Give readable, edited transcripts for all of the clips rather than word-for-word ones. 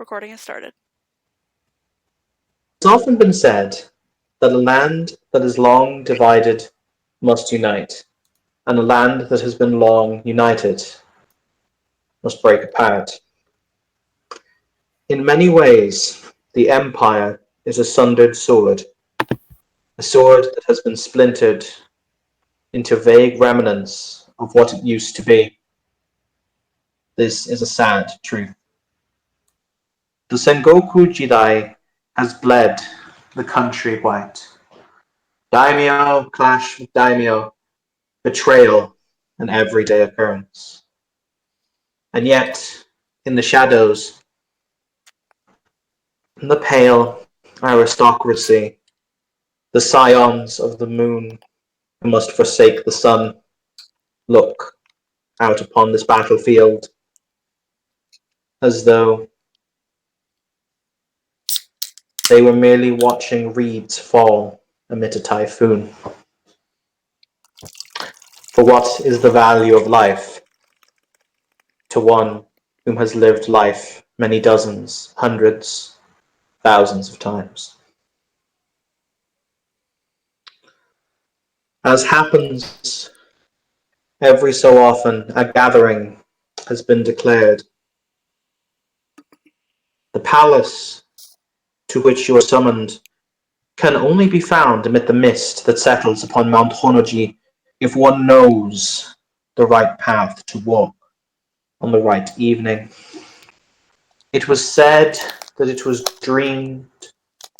Recording has started. It's often been said that a land that is long divided must unite, and a land that has been long united must break apart. In many ways, the empire is a sundered sword, a sword that has been splintered into vague remnants of what it used to be. This is a sad truth. The Sengoku Jidai has bled the country white. Daimyo clash with daimyo, betrayal, an everyday occurrence. And yet, in the shadows, in the pale aristocracy, the scions of the moon who must forsake the sun, look out upon this battlefield as though they were merely watching reeds fall amid a typhoon. For what is the value of life to one whom has lived life many dozens, hundreds, thousands of times? As happens every so often, a gathering has been declared. The palace to which you are summoned can only be found amid the mist that settles upon Mount Honoji if one knows the right path to walk on the right evening. It was said that it was dreamed,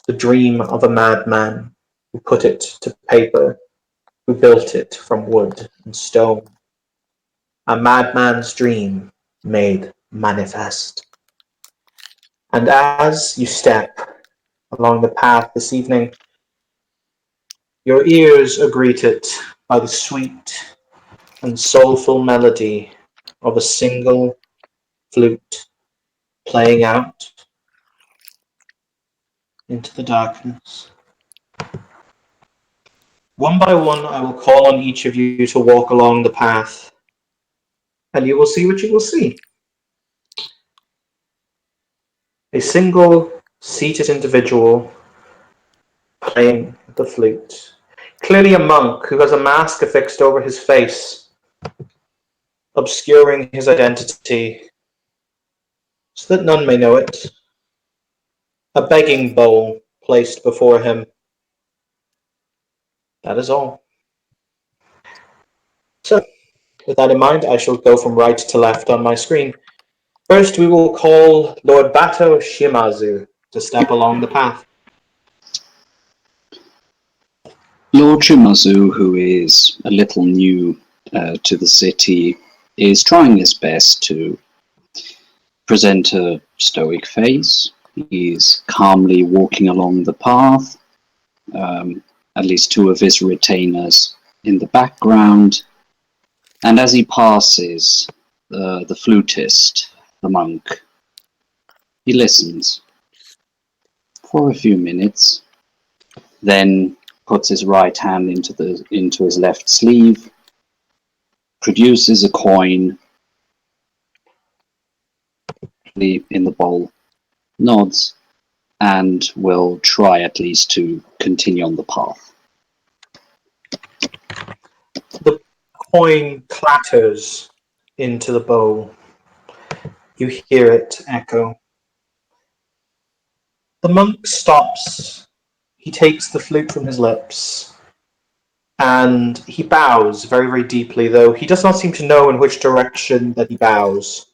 the dream of a madman who put it to paper, who built it from wood and stone. A madman's dream made manifest. And as you step along the path this evening, your ears are greeted by the sweet and soulful melody of a single flute playing out into the darkness. One by one, I will call on each of you to walk along the path, and you will see what you will see. A single seated individual playing the flute. Clearly a monk who has a mask affixed over his face, obscuring his identity so that none may know it. A begging bowl placed before him. That is all. So, with that in mind, I shall go from right to left on my screen. First, we will call Lord Bato Shimazu to step along the path. Lord Shimazu, who is a little new to the city, is trying his best to present a stoic face. He's calmly walking along the path, at least two of his retainers in the background. And as he passes the flutist, the monk, he listens for a few minutes, then puts his right hand into his left sleeve, produces a coin in the bowl, nods, and will try at least to continue on the path. The coin clatters into the bowl. You hear it echo. The monk stops. He takes the flute from his lips, and he bows very, very deeply, though he does not seem to know in which direction that he bows.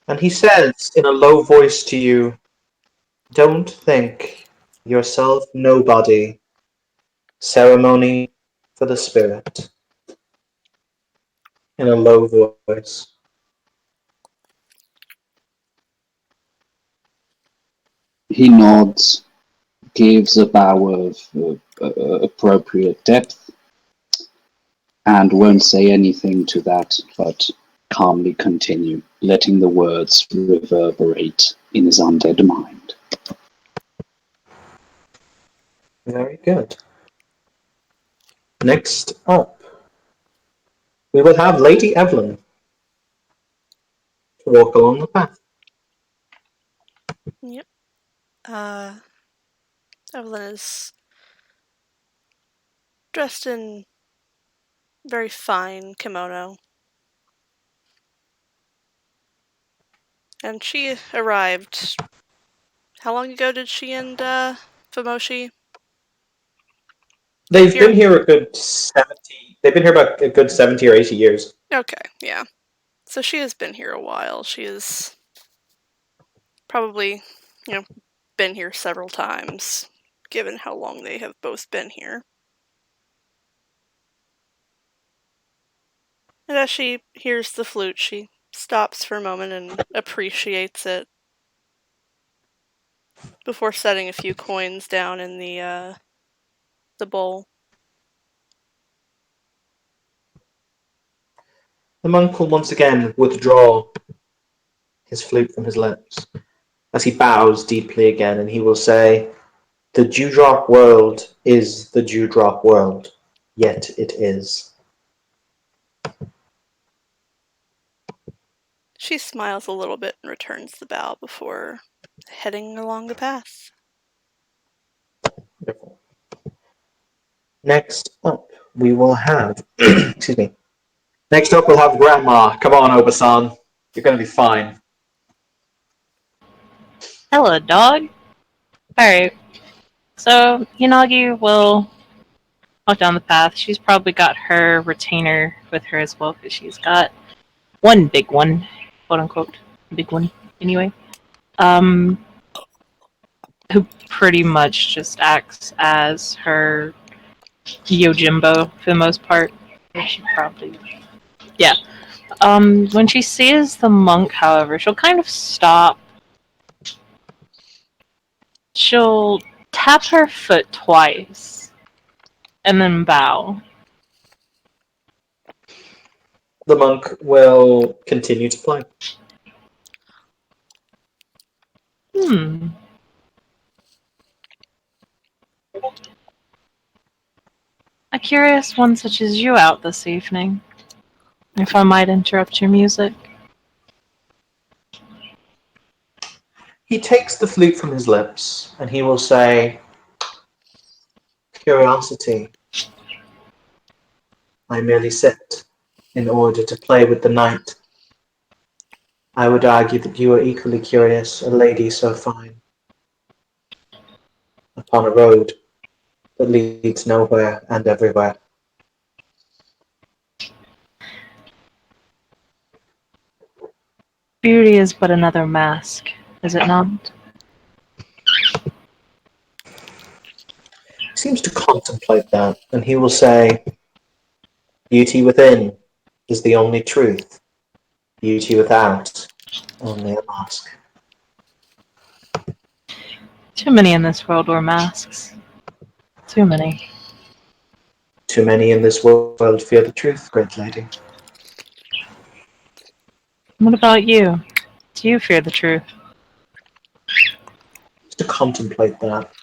And he says in a low voice to you, "Don't think yourself nobody. Ceremony for the spirit." In a low voice. He nods, gives a bow of appropriate depth, and won't say anything to that, but calmly continue, letting the words reverberate in his undead mind. Very good. Next up, we will have Lady Evelyn. walk along the path. Yep. Evelyn is dressed in very fine kimono. And she arrived. How long ago did she and Fumoshi? They've Here? been here a good 70. They've been here about a good 70 or 80 years. Okay, yeah. So she has been here a while. She has probably, been here several times, given how long they have both been here. And as she hears the flute, she stops for a moment and appreciates it before setting a few coins down in the bowl. The monk will once again withdraw his flute from his lips as he bows deeply again, and he will say, "The dewdrop world is the dewdrop world, yet it is." She smiles a little bit and returns the bow before heading along the path. Wonderful. Next up, we will have, excuse me. Next up, we'll have Grandma. Come on, Obasan. You're going to be fine. Hello, dog. Alright. So, Hinagi will walk down the path. She's probably got her retainer with her as well, because she's got one big one, quote unquote. Big one, anyway. Who pretty much just acts as her Yojimbo for the most part. She probably. Yeah. When she sees the monk, however, she'll kind of stop. She'll tap her foot twice and then bow. The monk will continue to play. A curious one such as you out this evening, if I might interrupt your music. He takes the flute from his lips and he will say, "Curiosity. I merely sit in order to play with the night. I would argue that you are equally curious, a lady so fine, upon a road that leads nowhere and everywhere." Beauty is but another mask, is it not? He seems to contemplate that, and he will say, "Beauty within is the only truth. Beauty without, only a mask." Too many in this world wear masks. Too many. Too many in this world fear the truth, great lady. What about you? Do you fear the truth? To contemplate that.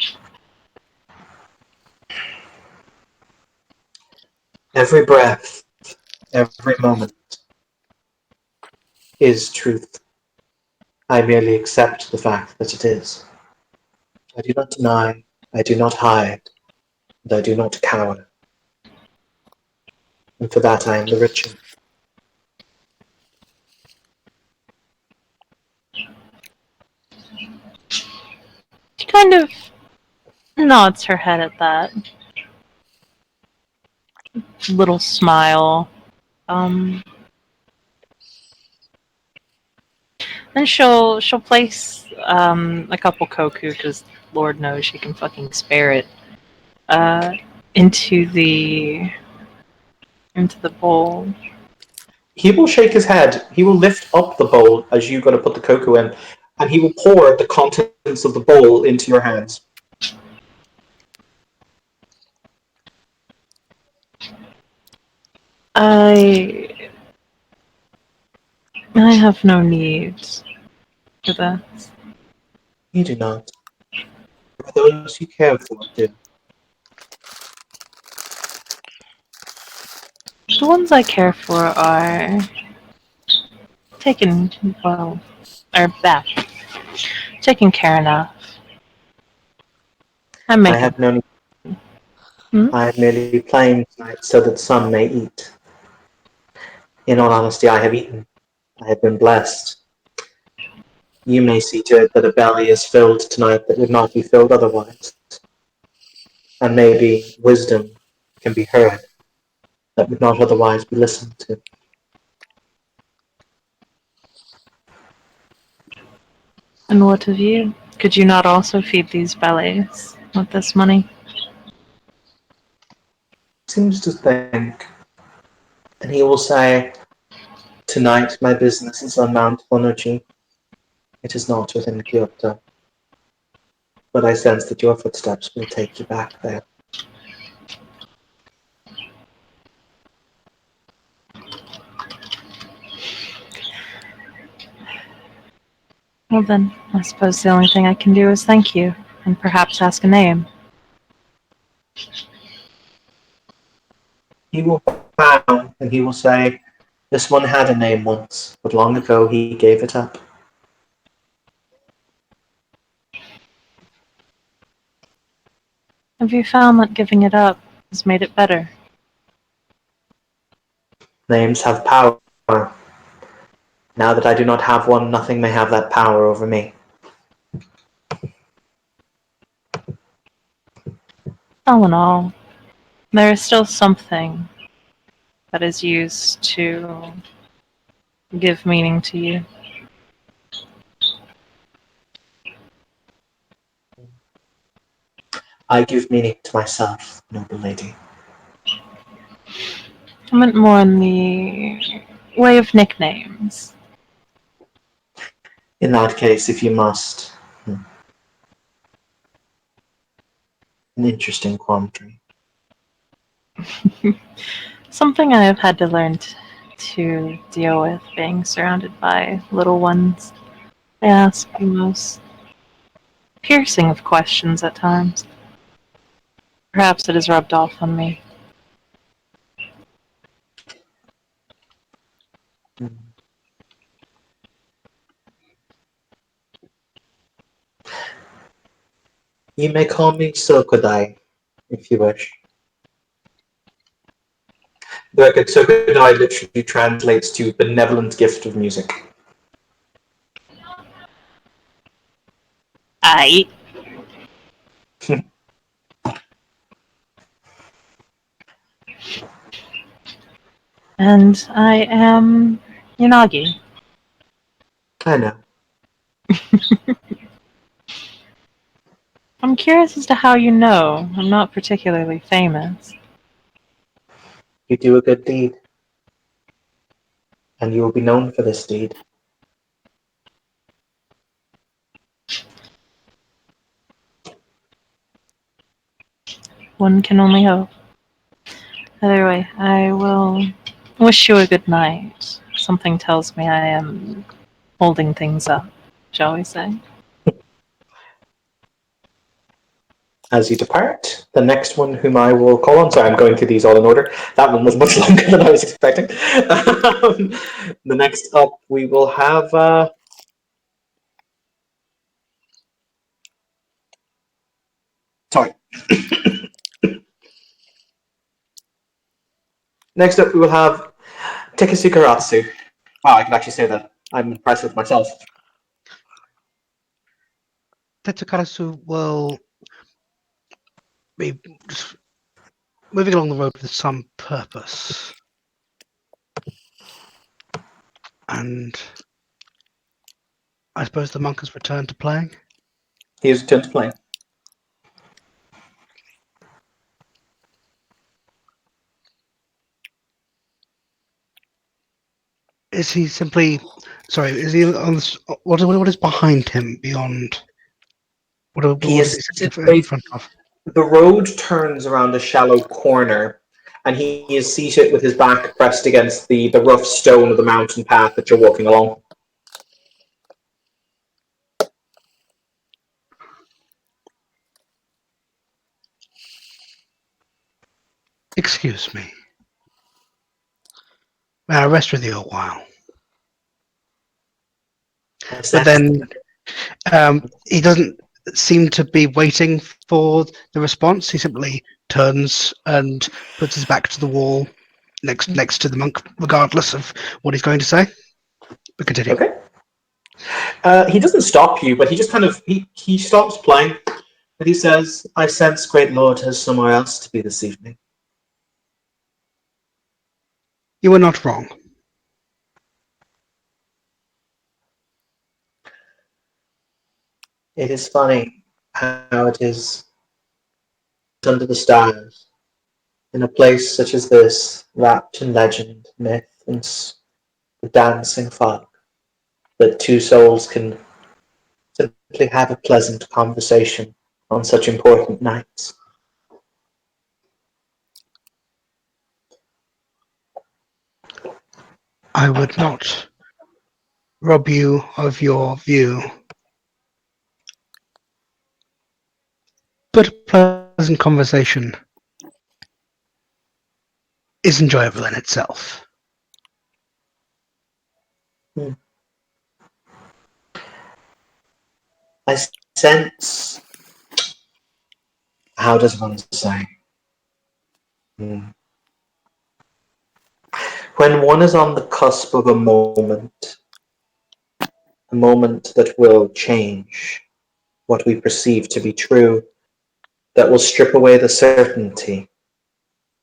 Every breath, every moment is truth. I merely accept the fact that it is. I do not deny, I do not hide, and I do not cower. And for that I am the richer. She kind of nods her head at that. Little smile. Then she'll place a couple koku, because Lord knows she can fucking spare it, into the bowl. He will shake his head. He will lift up the bowl as you go to put the cocoa in, and he will pour the contents of the bowl into your hands. I have no need for that. You do not. For those you care for do. The ones I care for are taken, back. Taken care enough. I'm I making. have no need. I am merely playing tonight so that some may eat. In all honesty, I have eaten. I have been blessed. You may see to it that a belly is filled tonight that would not be filled otherwise. And maybe wisdom can be heard that would not otherwise be listened to. And what of you? Could you not also feed these bellies with this money? Seems to think, and he will say, "Tonight my business is on Mount Honoji. It is not within Kyoto. But I sense that your footsteps will take you back there." Well then, I suppose the only thing I can do is thank you, and perhaps ask a name. He will bow and he will say, "This one had a name once, but long ago he gave it up." Have you found that giving it up has made it better? Names have power. Now that I do not have one, nothing may have that power over me. All in all, there is still something that is used to give meaning to you. I give meaning to myself, noble lady. I meant more in the way of nicknames. In that case, if you must. An interesting quandary. Something I have had to learn to deal with, being surrounded by little ones. They ask the most piercing of questions at times. Perhaps it has rubbed off on me. You may call me Sokodai, if you wish. The Sokodai literally translates to benevolent gift of music. I. And I am Yanagi. I know. I'm curious as to how you know. I'm not particularly famous. You do a good deed. And you will be known for this deed. One can only hope. Either way, I will wish you a good night. Something tells me I am holding things up, shall we say. As you depart, the next one whom I will call on, sorry, I'm going through these all in order. That one was much longer than I was expecting. The next up, we will have sorry. Next up, we will have Tekasuka Ratsu. Wow, I can actually say that. I'm impressed with myself. Tetsukarasu will be just moving along the road with some purpose. And I suppose the monk has returned to playing. He has returned to play. Is he simply... Sorry, is he on this, what is behind him beyond... What He is is he in front of? the road turns around a shallow corner, and he is seated with his back pressed against the rough stone of the mountain path that you're walking along. Excuse me. May I rest with you a while? But then he doesn't seem to be waiting for the response. He simply turns and puts his back to the wall next to the monk, regardless of what he's going to say. But continue. Okay. He doesn't stop you, but he just kind of he stops playing, and he says, "I sense Great Lord has somewhere else to be this evening." You were not wrong. It is funny how it is under the stars, in a place such as this, wrapped in legend, myth, and the dancing fog, that two souls can simply have a pleasant conversation on such important nights. I would not rob you of your view, but a pleasant conversation is enjoyable in itself. I sense, how does one say? When one is on the cusp of a moment that will change what we perceive to be true, that will strip away the certainty,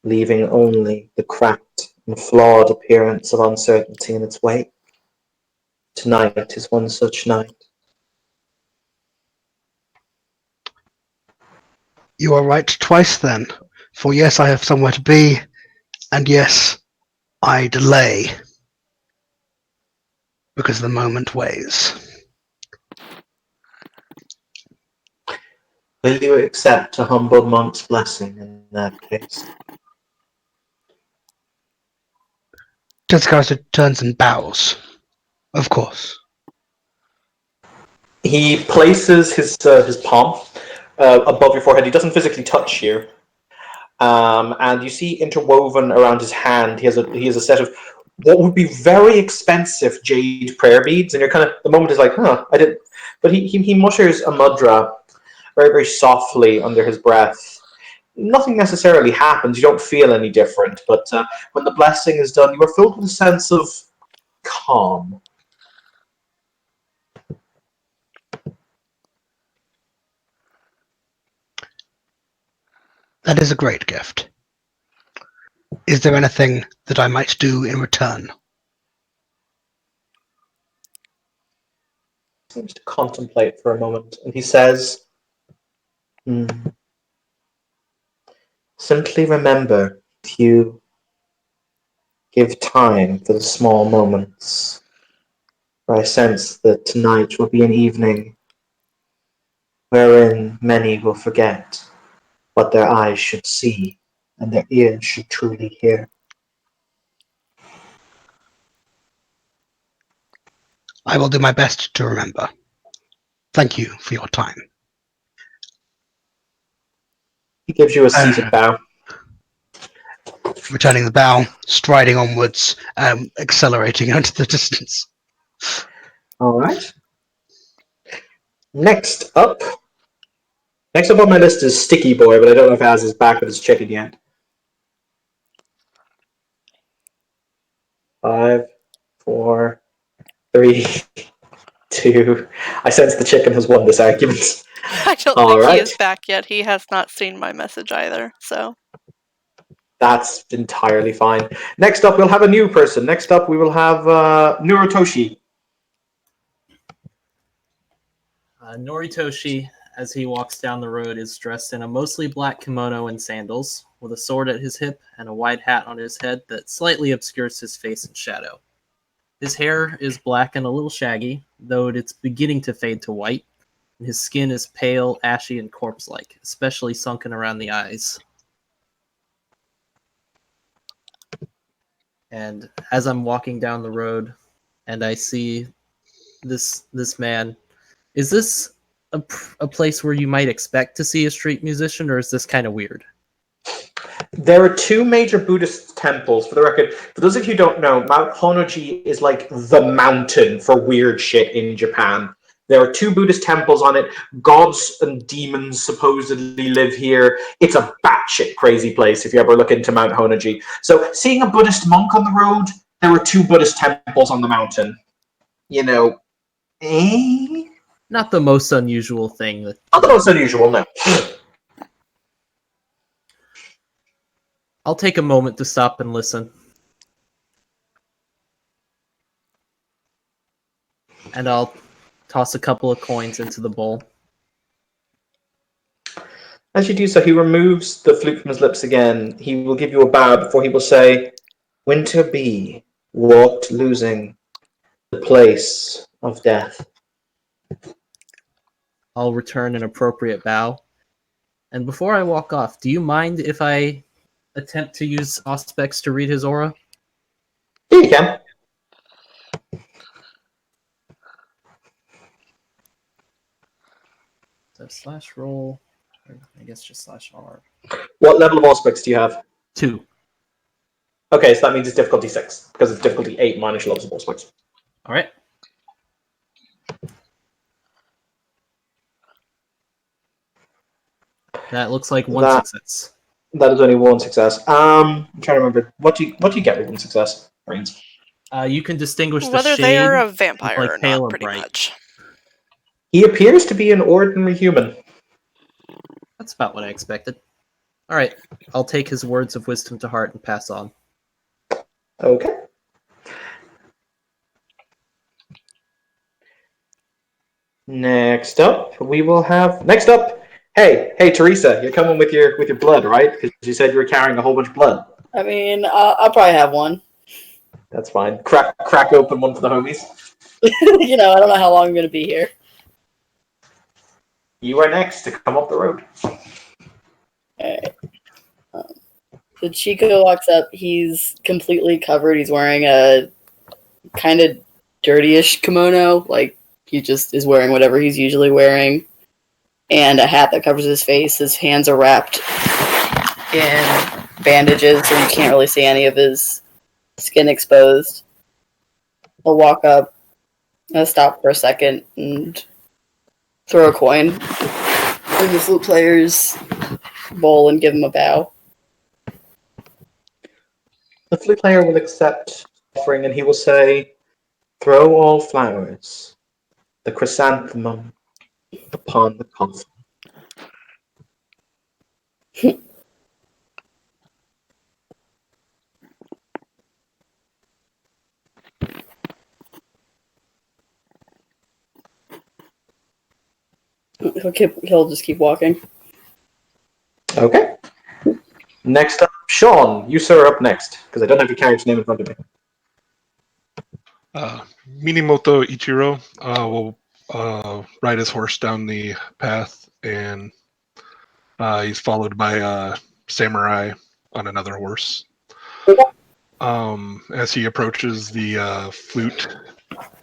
leaving only the cracked and flawed appearance of uncertainty in its wake. Tonight is one such night. You are right twice then, for yes, I have somewhere to be, and yes, I delay, because the moment weighs. Will you accept a humble monk's blessing in that case? Tetsukazu turns and bows. Of course. He places his palm above your forehead. He doesn't physically touch you, and you see interwoven around his hand. He has a set of what would be very expensive jade prayer beads, and you're kind of, the moment is like, huh, I didn't. But he mutters a mudra very, very softly under his breath. Nothing necessarily happens. You don't feel any different, but when the blessing is done, you are filled with a sense of calm. That is a great gift. Is there anything that I might do in return? Seems to contemplate for a moment, and he says, simply remember, if you give time for the small moments, for I sense that tonight will be an evening wherein many will forget what their eyes should see and their ears should truly hear. I will do my best to remember. Thank you for your time. He gives you a seated bow. Returning the bow, striding onwards, accelerating into the distance. All right. Next up on my list is Sticky Boy, but I don't know if it has his back with his chicken yet. 5, 4, 3, 2. I sense the chicken has won this argument. I don't think he is back yet. He has not seen my message either, so. That's entirely fine. Next up, we'll have a new person. Next up, we will have Nurotoshi. Noritoshi, as he walks down the road, is dressed in a mostly black kimono and sandals, with a sword at his hip and a wide hat on his head that slightly obscures his face in shadow. His hair is black and a little shaggy, though it's beginning to fade to white, and his skin is pale, ashy, and corpse-like, especially sunken around the eyes. And as I'm walking down the road and I see this man, is this a place where you might expect to see a street musician, or is this kind of weird? There are two major Buddhist temples. For the record, for those of you who don't know, Mount Honnoji is like the mountain for weird shit in Japan. There are two Buddhist temples on it. Gods and demons supposedly live here. It's a batshit crazy place if you ever look into Mount Honnoji. So seeing a Buddhist monk on the road, there were two Buddhist temples on the mountain. You know, Not the most unusual thing. Not the most unusual, no. I'll take a moment to stop and listen. And I'll toss a couple of coins into the bowl. As you do so, he removes the flute from his lips again. He will give you a bow before he will say, Winter Bee walked losing the place of death. I'll return an appropriate bow. And before I walk off, do you mind if I attempt to use Auspex to read his aura? Yeah, you can. So slash roll, or I guess just slash R. What level of Auspex do you have? 2. Okay, so that means it's difficulty 6, because it's difficulty 8 minus your levels of Auspex. All right. That looks like one success. That is only one success. I'm trying to remember. What do you get with one success, Brains? You can distinguish the Whether shade. they are a vampire like or pale not, or pretty bright. much. He appears to be an ordinary human. That's about what I expected. All right, I'll take his words of wisdom to heart and pass on. Okay. Next up, Hey, Teresa, you're coming with your blood, right? Because you said you were carrying a whole bunch of blood. I mean, I'll probably have one. That's fine. Crack open one for the homies. You know, I don't know how long I'm going to be here. You are next to come up the road. Alright. So Chico walks up. He's completely covered. He's wearing a kind of dirtyish kimono. Like, he just is wearing whatever he's usually wearing. And a hat that covers his face. His hands are wrapped in bandages, so you can't really see any of his skin exposed. He'll walk up, stop for a second, and throw a coin in the flute player's bowl and give him a bow. The flute player will accept the offering and he will say, Throw all flowers, the chrysanthemum, upon the coffin. He'll just keep walking. Okay. Next up, Sean. You, sir, are up next, because I don't have your character's name in front of me. Minimoto Ichiro will ride his horse down the path, and he's followed by a samurai on another horse. As he approaches the flute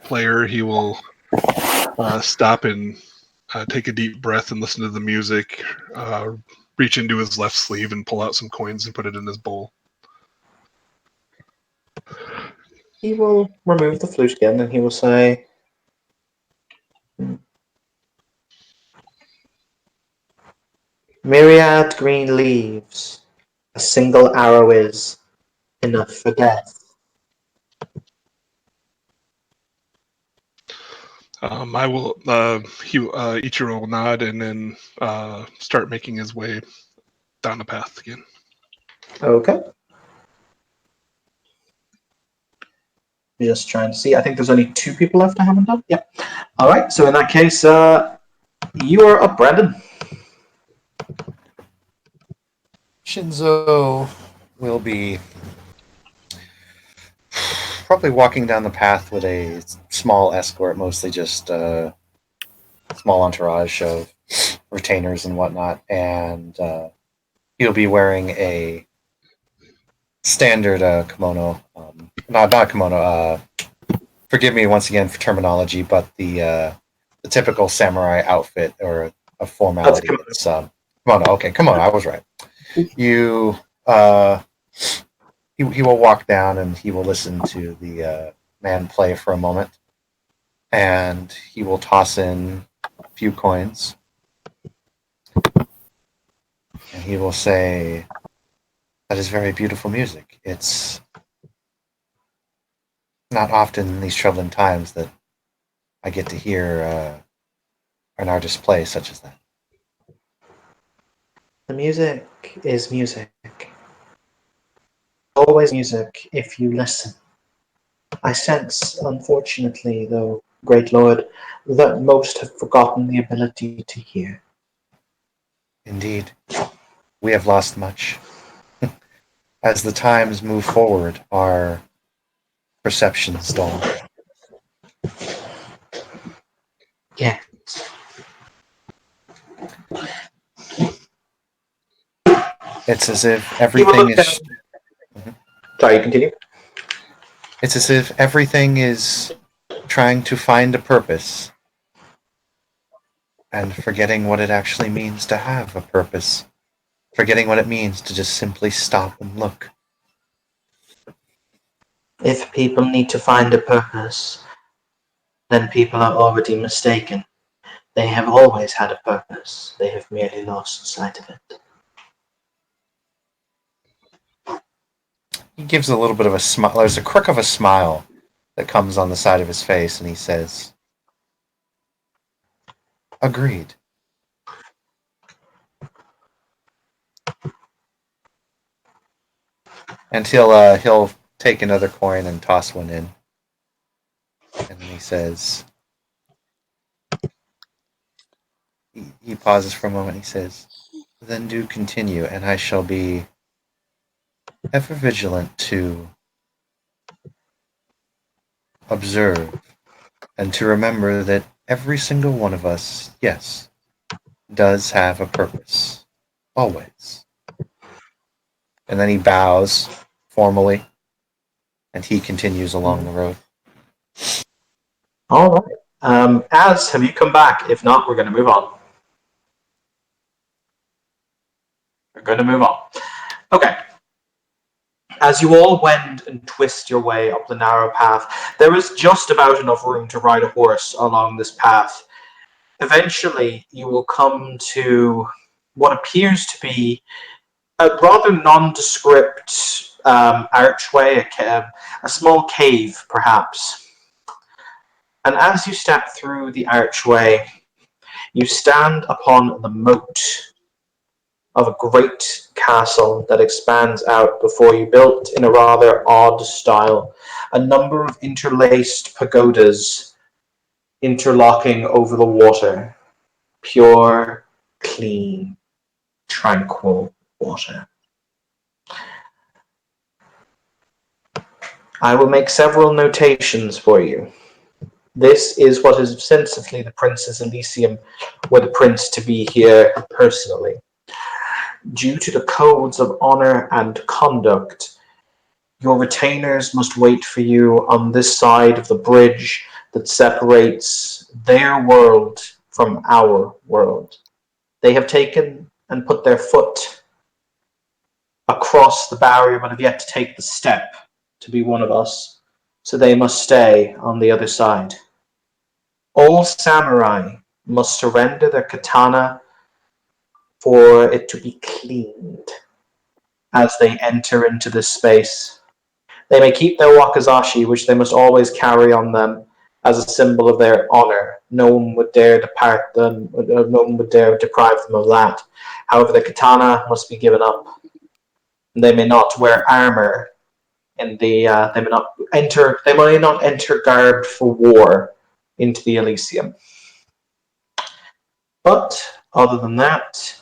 player, he will stop and take a deep breath and listen to the music, reach into his left sleeve and pull out some coins and put it in his bowl. He will remove the flute again and he will say, Myriad green leaves, a single arrow is enough for death. Ichiro will nod and then start making his way down the path again. Okay. Just trying to see. I think there's only 2 people left I haven't done. Yeah. All right. So in that case, you are up, Brandon. Shinzo will be probably walking down the path with a small escort, mostly just a small entourage of retainers and whatnot, and he'll be wearing a standard kimono. Not kimono. Forgive me once again for terminology, but the typical samurai outfit or a formality. It's kimono. Okay, kimono. I was right. You he will walk down and he will listen to the man play for a moment, and he will toss in a few coins, and he will say, "That is very beautiful music. It's not often in these troubling times that I get to hear an artist play such as that." The music is music. Always music if you listen. I sense, unfortunately, though, great lord, that most have forgotten the ability to hear. Indeed, we have lost much. As the times move forward, our perceptions dull. Yeah. It's as if everything is. Sorry, continue. It's as if everything is trying to find a purpose and forgetting what it actually means to have a purpose. Forgetting what it means to just simply stop and look. If people need to find a purpose, then people are already mistaken. They have always had a purpose. They have merely lost sight of it. He gives a little bit of a smile. There's a crook of a smile that comes on the side of his face, and he says, "Agreed." And he'll take another coin and toss one in, and then he says, he pauses for a moment. He says, "Then do continue, and I shall be ever vigilant to observe and to remember that every single one of us, yes, does have a purpose. Always." And then he bows formally, and he continues along the road. All right. Az, have you come back? If not, we're going to move on. We're going to move on. Okay. As you all wend and twist your way up the narrow path, there is just about enough room to ride a horse along this path. Eventually, you will come to what appears to be a rather nondescript archway, a small cave, perhaps. And as you step through the archway, you stand upon the moat of a great castle that expands out before you, built in a rather odd style. A number of interlaced pagodas interlocking over the water. Pure, clean, tranquil water. I will make several notations for you. This is what is ostensibly the Prince's Elysium, were the Prince to be here personally. Due to the codes of honor and conduct, your retainers must wait for you on this side of the bridge that separates their world from our world. They have taken and put their foot across the barrier, but have yet to take the step to be one of us, so they must stay on the other side. All samurai must surrender their katana for it to be cleaned as they enter into this space. They may keep their wakizashi, which they must always carry on them as a symbol of their honor. No one would dare depart them, no one would dare deprive them of that. However, the katana must be given up. They may not wear armor in the they may not enter garbed for war into the Elysium. But other than that,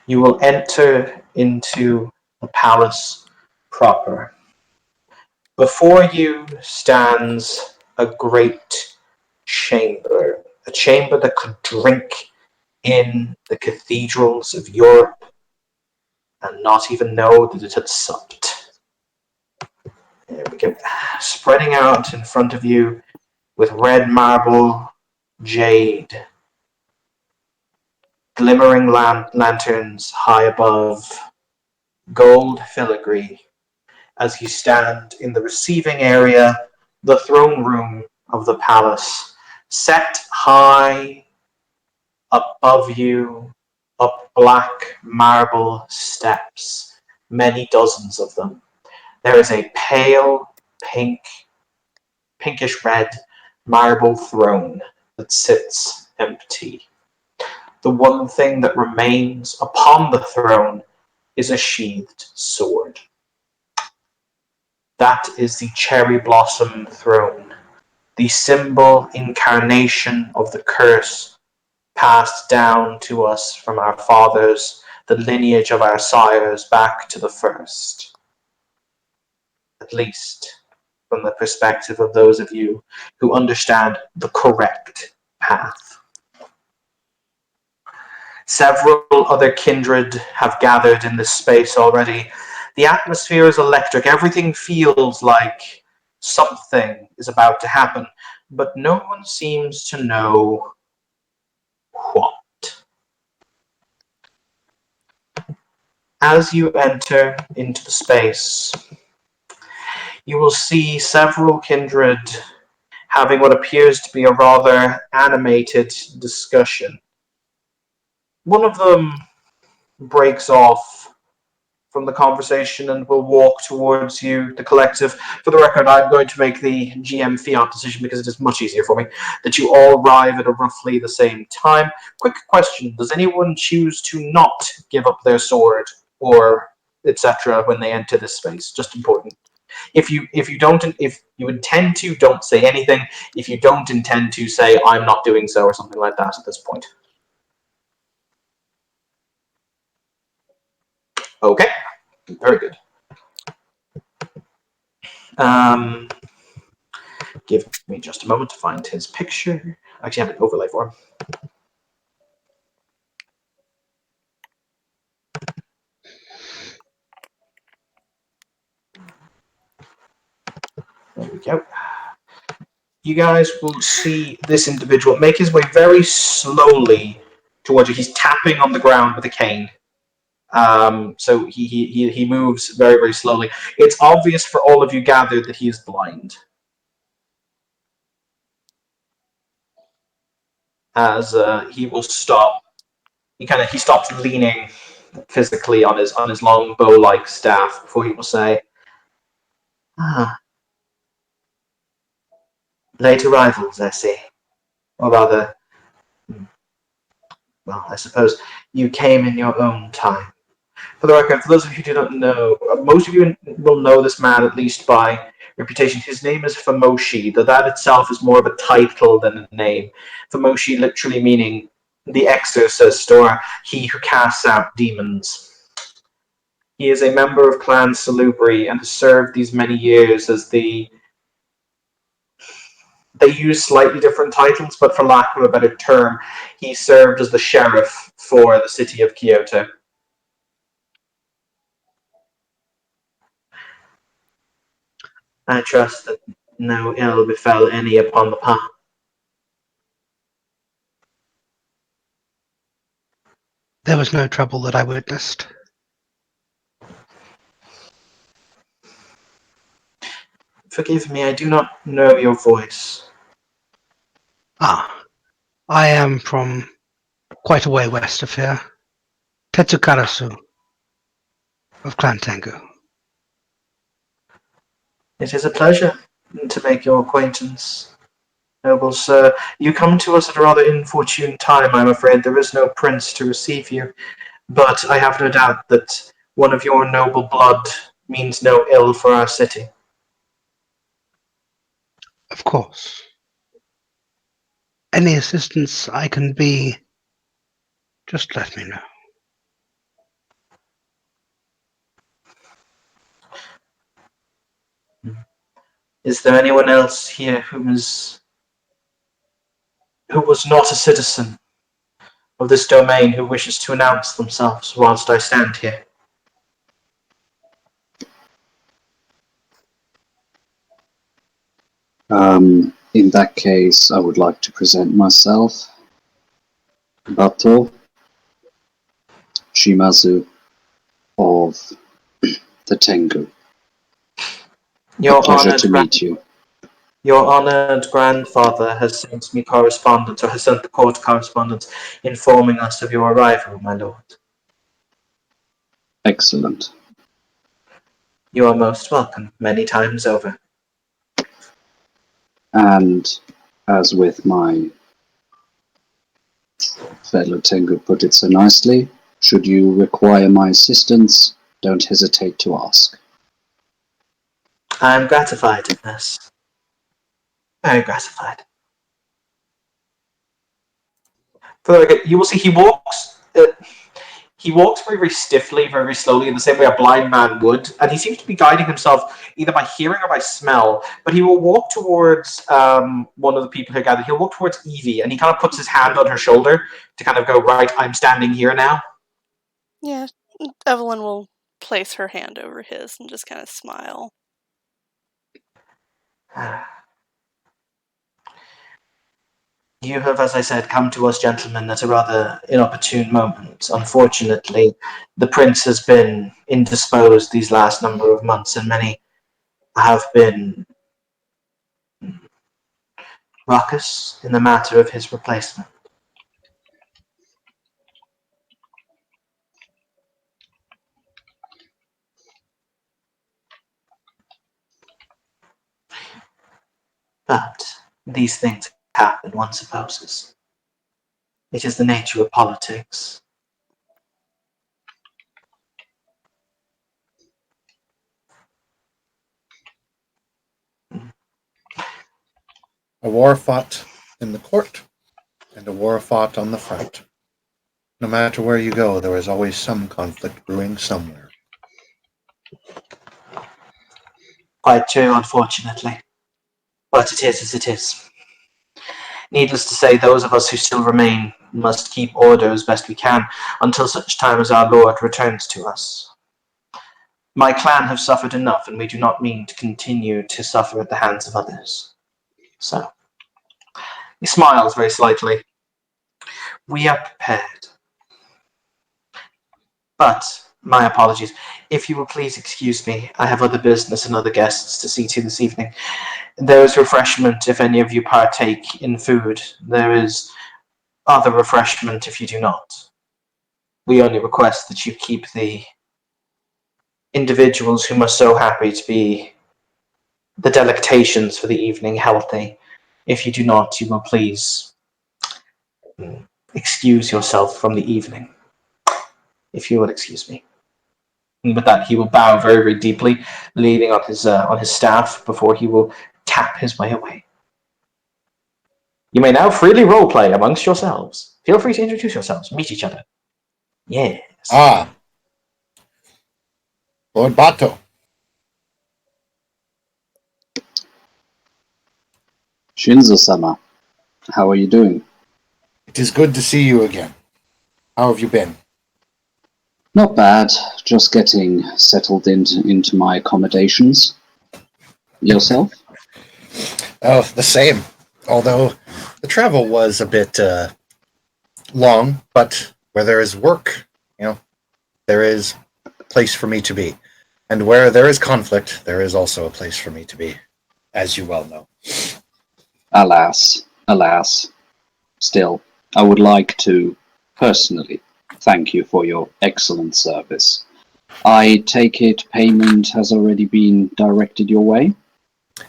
you will enter into the palace proper. Before you stands a great chamber, a chamber that could drink in the cathedrals of Europe and not even know that it had supped. There we go. Spreading out in front of you with red marble, jade, glimmering lanterns high above, gold filigree as you stand in the receiving area, the throne room of the palace, set high above you, up black marble steps, many dozens of them. There is a pale pinkish red marble throne that sits empty. The one thing that remains upon the throne is a sheathed sword. That is the cherry blossom throne, the symbol incarnation of the curse passed down to us from our fathers, the lineage of our sires back to the first. At least from the perspective of those of you who understand the correct path. Several other kindred have gathered in this space already. The atmosphere is electric. Everything feels like something is about to happen, but no one seems to know what. As you enter into the space, you will see several kindred having what appears to be a rather animated discussion. One of them breaks off from the conversation and will walk towards you, the collective. For the record, I'm going to make the GM fiat decision because it is much easier for me, that you all arrive at roughly the same time. Quick question, does anyone choose to not give up their sword or etc. when they enter this space? Just important. If you intend to, don't say anything. If you don't intend to, say I'm not doing so or something like that at this point. Okay, very good. Give me just a moment to find his picture. I actually have an overlay for him. There we go. You guys will see this individual make his way very slowly towards you. He's tapping on the ground with a cane. So he moves very, very slowly. It's obvious for all of you gathered that he is blind. As he will stop, he stops leaning physically on his long bow-like staff before he will say, late arrivals, I see. Or rather, well, I suppose you came in your own time. For the record, for those of you who do not know, most of you will know this man at least by reputation. His name is Famoshi, though that itself is more of a title than a name. Famoshi literally meaning the exorcist, or he who casts out demons. He is a member of Clan Salubri and has served these many years as the... They use slightly different titles, but for lack of a better term, he served as the sheriff for the city of Kyoto. I trust that no ill befell any upon the path. There was no trouble that I witnessed. Forgive me, I do not know your voice. I am from quite a way west of here. Tetsukarasu of Clan Tengu. It is a pleasure to make your acquaintance, noble sir. You come to us at a rather inopportune time, I'm afraid. There is no prince to receive you, but I have no doubt that one of your noble blood means no ill for our city. Of course. Any assistance I can be, just let me know. Is there anyone else here who was not a citizen of this domain who wishes to announce themselves whilst I stand here? In that case, I would like to present myself. Bato Shimazu of the Tengu. Your Pleasure honored to meet you. Your honored grandfather has sent me correspondence, or has sent the court correspondence, informing us of your arrival, my lord. Excellent. You are most welcome, many times over. And as with my fellow Tengu put it so nicely, should you require my assistance, don't hesitate to ask. I am gratified, yes. Very gratified. For the record, you will see he walks very, very stiffly, very, very slowly, in the same way a blind man would, and he seems to be guiding himself either by hearing or by smell, but he will walk towards one of the people who are gathered. He'll walk towards Evie, and he kind of puts his hand on her shoulder to kind of go, right, I'm standing here now. Yeah, Evelyn will place her hand over his and just kind of smile. You have, as I said, come to us, gentlemen, at a rather inopportune moment. Unfortunately, the prince has been indisposed these last number of months, and many have been raucous in the matter of his replacement. But these things happen, one supposes. It is the nature of politics. A war fought in the court, and a war fought on the front. No matter where you go, there is always some conflict brewing somewhere. Quite true, unfortunately. But it is as it is. Needless to say, those of us who still remain must keep order as best we can until such time as our Lord returns to us. My clan have suffered enough, and we do not mean to continue to suffer at the hands of others. So, he smiles very slightly. We are prepared. But, my apologies, if you will please excuse me, I have other business and other guests to see to this evening. There is refreshment if any of you partake in food. There is other refreshment if you do not. We only request that you keep the individuals whom are so happy to be the delectations for the evening healthy. If you do not, you will please excuse yourself from the evening. If you will excuse me. And with that, he will bow very, very deeply, leaning on his staff before he will tap his way away. You may now freely roleplay amongst yourselves. Feel free to introduce yourselves, meet each other. Yes. Ah, Lord Bato. Shinzo-sama, how are you doing? It is good to see you again. How have you been? Not bad, just getting settled into my accommodations. Yourself? Oh, the same. Although the travel was a bit long, but where there is work, there is a place for me to be. And where there is conflict, there is also a place for me to be, as you well know. Alas. Still, I would like to personally thank you for your excellent service. I take it payment has already been directed your way?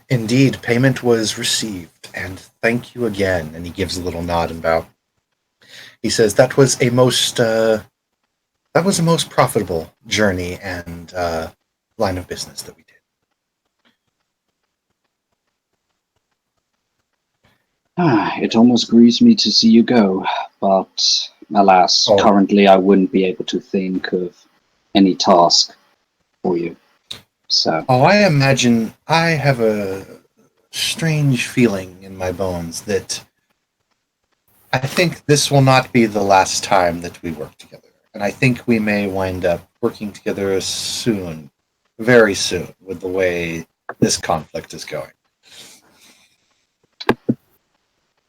Indeed, payment was received, and thank you again. And he gives a little nod and bow. He says that was a most profitable journey and line of business that we did. It almost grieves me to see you go, but alas, currently I wouldn't be able to think of any task for you. So. Oh, I imagine I have a strange feeling in my bones that I think this will not be the last time that we work together. And I think we may wind up working together soon, very soon, with the way this conflict is going.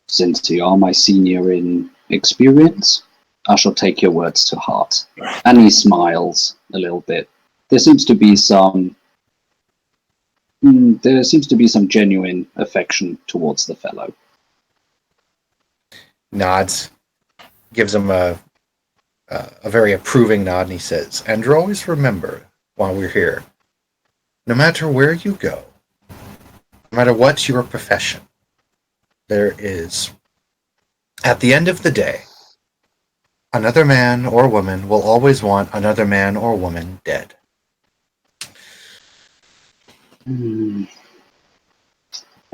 Since you are my senior in experience, I shall take your words to heart. And he smiles a little bit. there seems to be some genuine affection towards the fellow. Nods, gives him a very approving nod, and he says, "And always remember, while we're here, no matter where you go, no matter what your profession, there is, at the end of the day, another man or woman will always want another man or woman dead."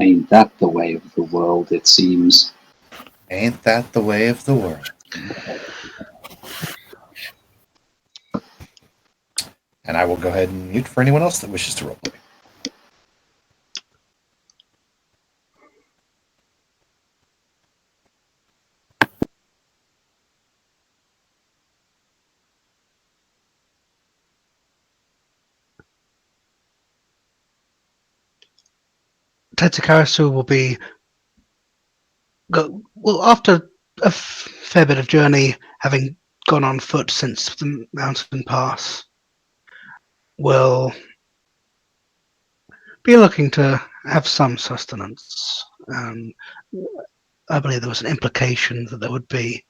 Ain't that the way of the world, it seems. Ain't that the way of the world? And I will go ahead and mute for anyone else that wishes to roleplay. Tetsukarasu will be after a fair bit of journey, having gone on foot since the mountain pass, will be looking to have some sustenance. I believe there was an implication that there would be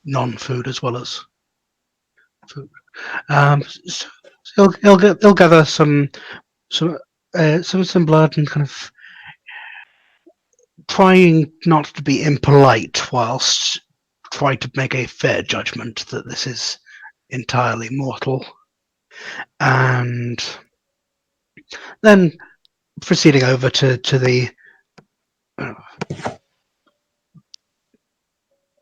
non-food as well as food. So he'll gather some blood and kind of trying not to be impolite whilst try to make a fair judgment that this is entirely mortal, and then proceeding over to the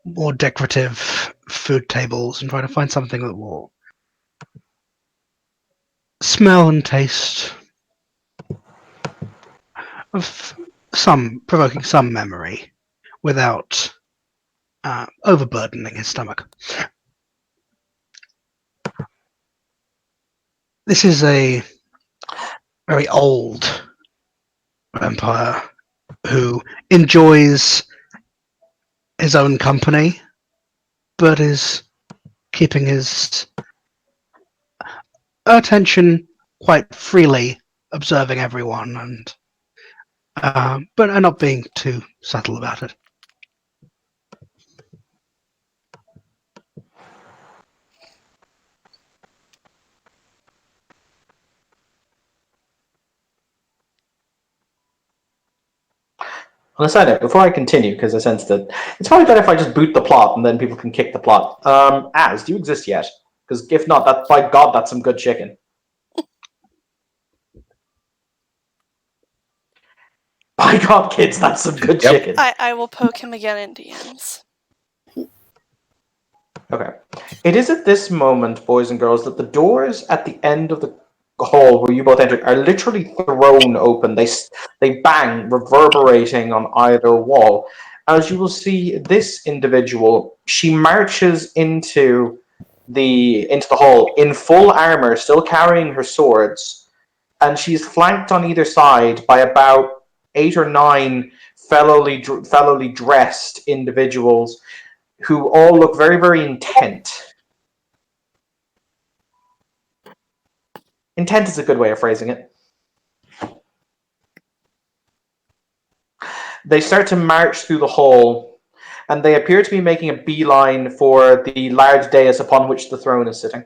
more decorative food tables and trying to find something that will smell and taste of provoking some memory without overburdening his stomach. This is a very old vampire who enjoys his own company, but is keeping his attention quite freely, observing everyone, and but not being too subtle about it. On a side note, before I continue, because I sense that it's probably better if I just boot the plot and then people can kick the plot. Az, do you exist yet? Because if not, that by God, that's some good chicken. By God, kids, that's some good chicken. I will poke him again in DMs. Okay. It is at this moment, boys and girls, that the doors at the end of the hall where you both entered are literally thrown open. They bang, reverberating on either wall. As you will see, this individual, she marches into the hall in full armor, still carrying her swords, and she's flanked on either side by about 8 or 9 fellowly dressed individuals who all look very, very intent. Intent is a good way of phrasing it. They start to march through the hall, and they appear to be making a beeline for the large dais upon which the throne is sitting.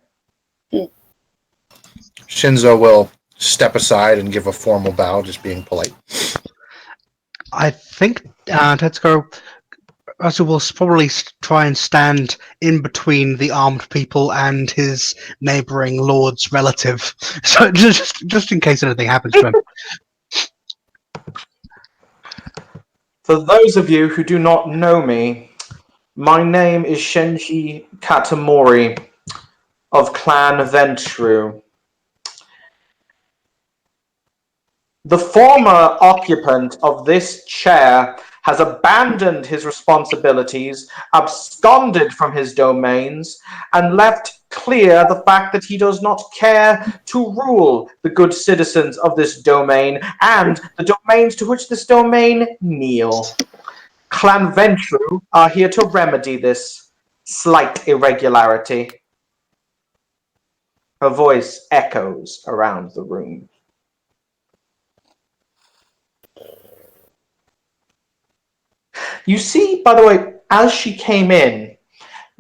Shinzo will step aside and give a formal bow, just being polite. I think Tetsuko will probably try and stand in between the armed people and his neighbouring lord's relative, so just in case anything happens to him. For those of you who do not know me, my name is Shenji Katamori of Clan Ventru. The former occupant of this chair has abandoned his responsibilities, absconded from his domains, and left clear the fact that he does not care to rule the good citizens of this domain and the domains to which this domain kneel. Clan Ventru are here to remedy this slight irregularity. Her voice echoes around the room. You see, by the way, as she came in,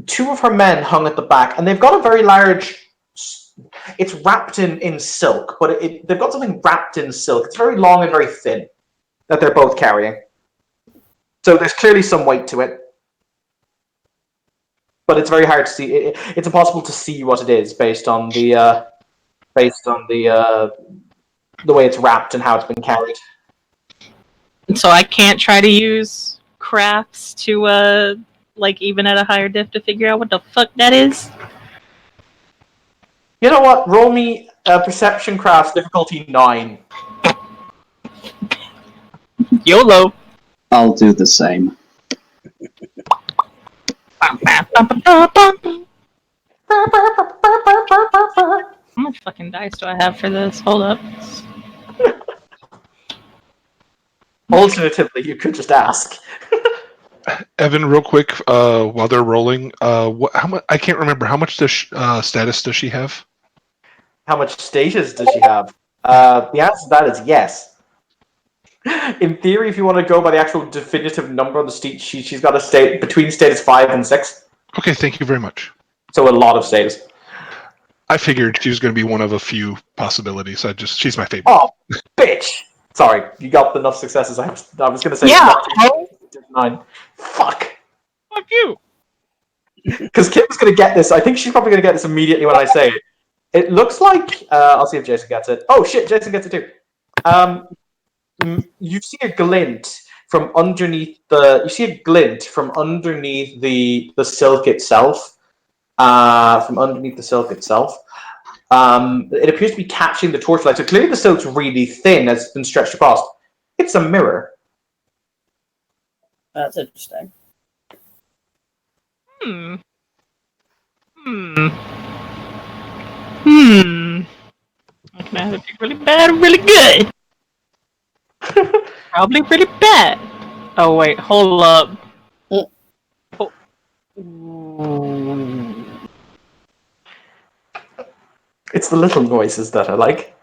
two of her men hung at the back, and they've got a very large... It's wrapped in silk, but they've got something wrapped in silk. It's very long and very thin that they're both carrying. So there's clearly some weight to it. But it's very hard to see. It's impossible to see what it is based on the way it's wrapped and how it's been carried. So I can't try to use crafts to like even at a higher diff to figure out what the fuck that is. You know what? Roll me perception crafts difficulty 9. YOLO. I'll do the same. How much fucking dice do I have for this? Hold up. Alternatively, you could just ask. Evan, real quick, while they're rolling, how much? I can't remember. How much status does she have? How much status does she have? The answer to that is yes. In theory, if you want to go by the actual definitive number on the sheet, she's got a state between status 5 and 6. Okay, thank you very much. So a lot of status. I figured she was going to be one of a few possibilities. She's my favorite. Oh, bitch! Sorry, you got enough successes. I was going to say... Yeah! 9. Fuck! Fuck you! Because Kim's going to get this. I think she's probably going to get this immediately when I say it. It looks like... I'll see if Jason gets it. Oh, shit, Jason gets it too. You see a glint from underneath the... You see a glint from underneath the silk itself. From underneath the silk itself. It appears to be catching the torchlight. So clearly the silk's really thin as it's been stretched across. It's a mirror. That's interesting. I can either be really bad or really good. Probably really bad. Oh wait, hold up. Oh. Ooh. It's the little noises that I like.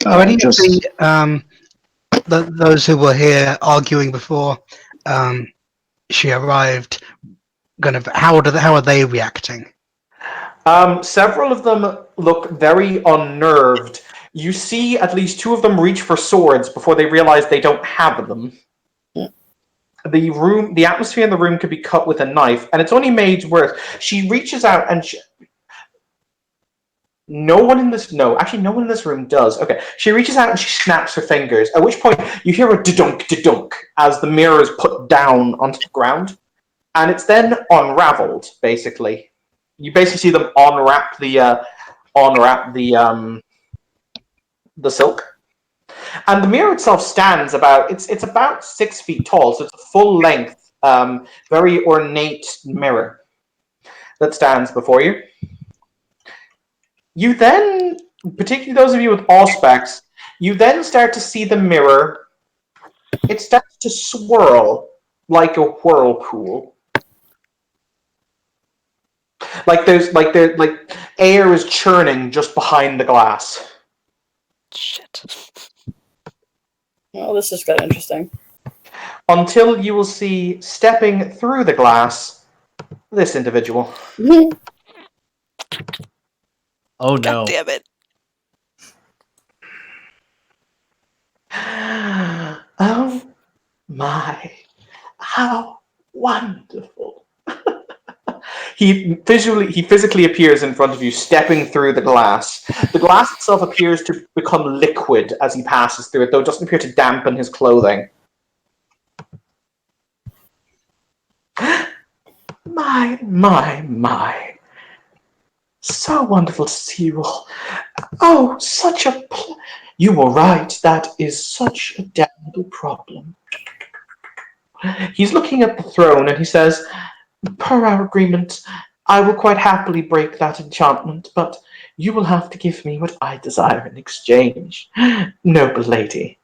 Are any of those who were here arguing before she arrived, how are they reacting? Several of them look very unnerved. You see at least 2 of them reach for swords before they realize they don't have them. The atmosphere in the room could be cut with a knife, and it's only made worse. She reaches out and no one in this room does. Okay, she reaches out and she snaps her fingers, at which point you hear a da-dunk, da-dunk as the mirror is put down onto the ground, and it's then unraveled, basically. You basically see them unwrap the silk. And the mirror itself stands it's about 6 feet tall, so it's a full length, very ornate mirror that stands before you. You then, particularly those of you with auspex, you then start to see the mirror. It starts to swirl like a whirlpool. Like air is churning just behind the glass. Shit. Well, this just got interesting. Until you will see, stepping through the glass, this individual. Oh no. God damn it. Oh my, how wonderful. He physically appears in front of you, stepping through the glass. The glass itself appears to become liquid as he passes through it, though it doesn't appear to dampen his clothing. My. So wonderful to see you all. Oh, such a... You were right. That is such a damnable problem. He's looking at the throne and he says, per our agreement, I will quite happily break that enchantment, but you will have to give me what I desire in exchange, noble lady.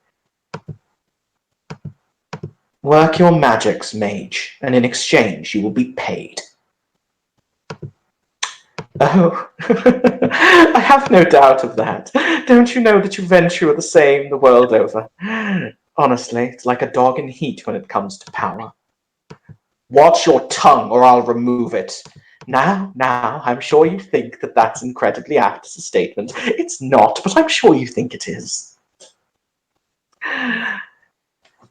Work your magics, mage, and in exchange you will be paid. Oh, I have no doubt of that. Don't you know that you venture the same the world over? Honestly, it's like a dog in heat when it comes to power. Watch your tongue or I'll remove it. Now, I'm sure you think that that's incredibly apt as a statement. It's not, but I'm sure you think it is.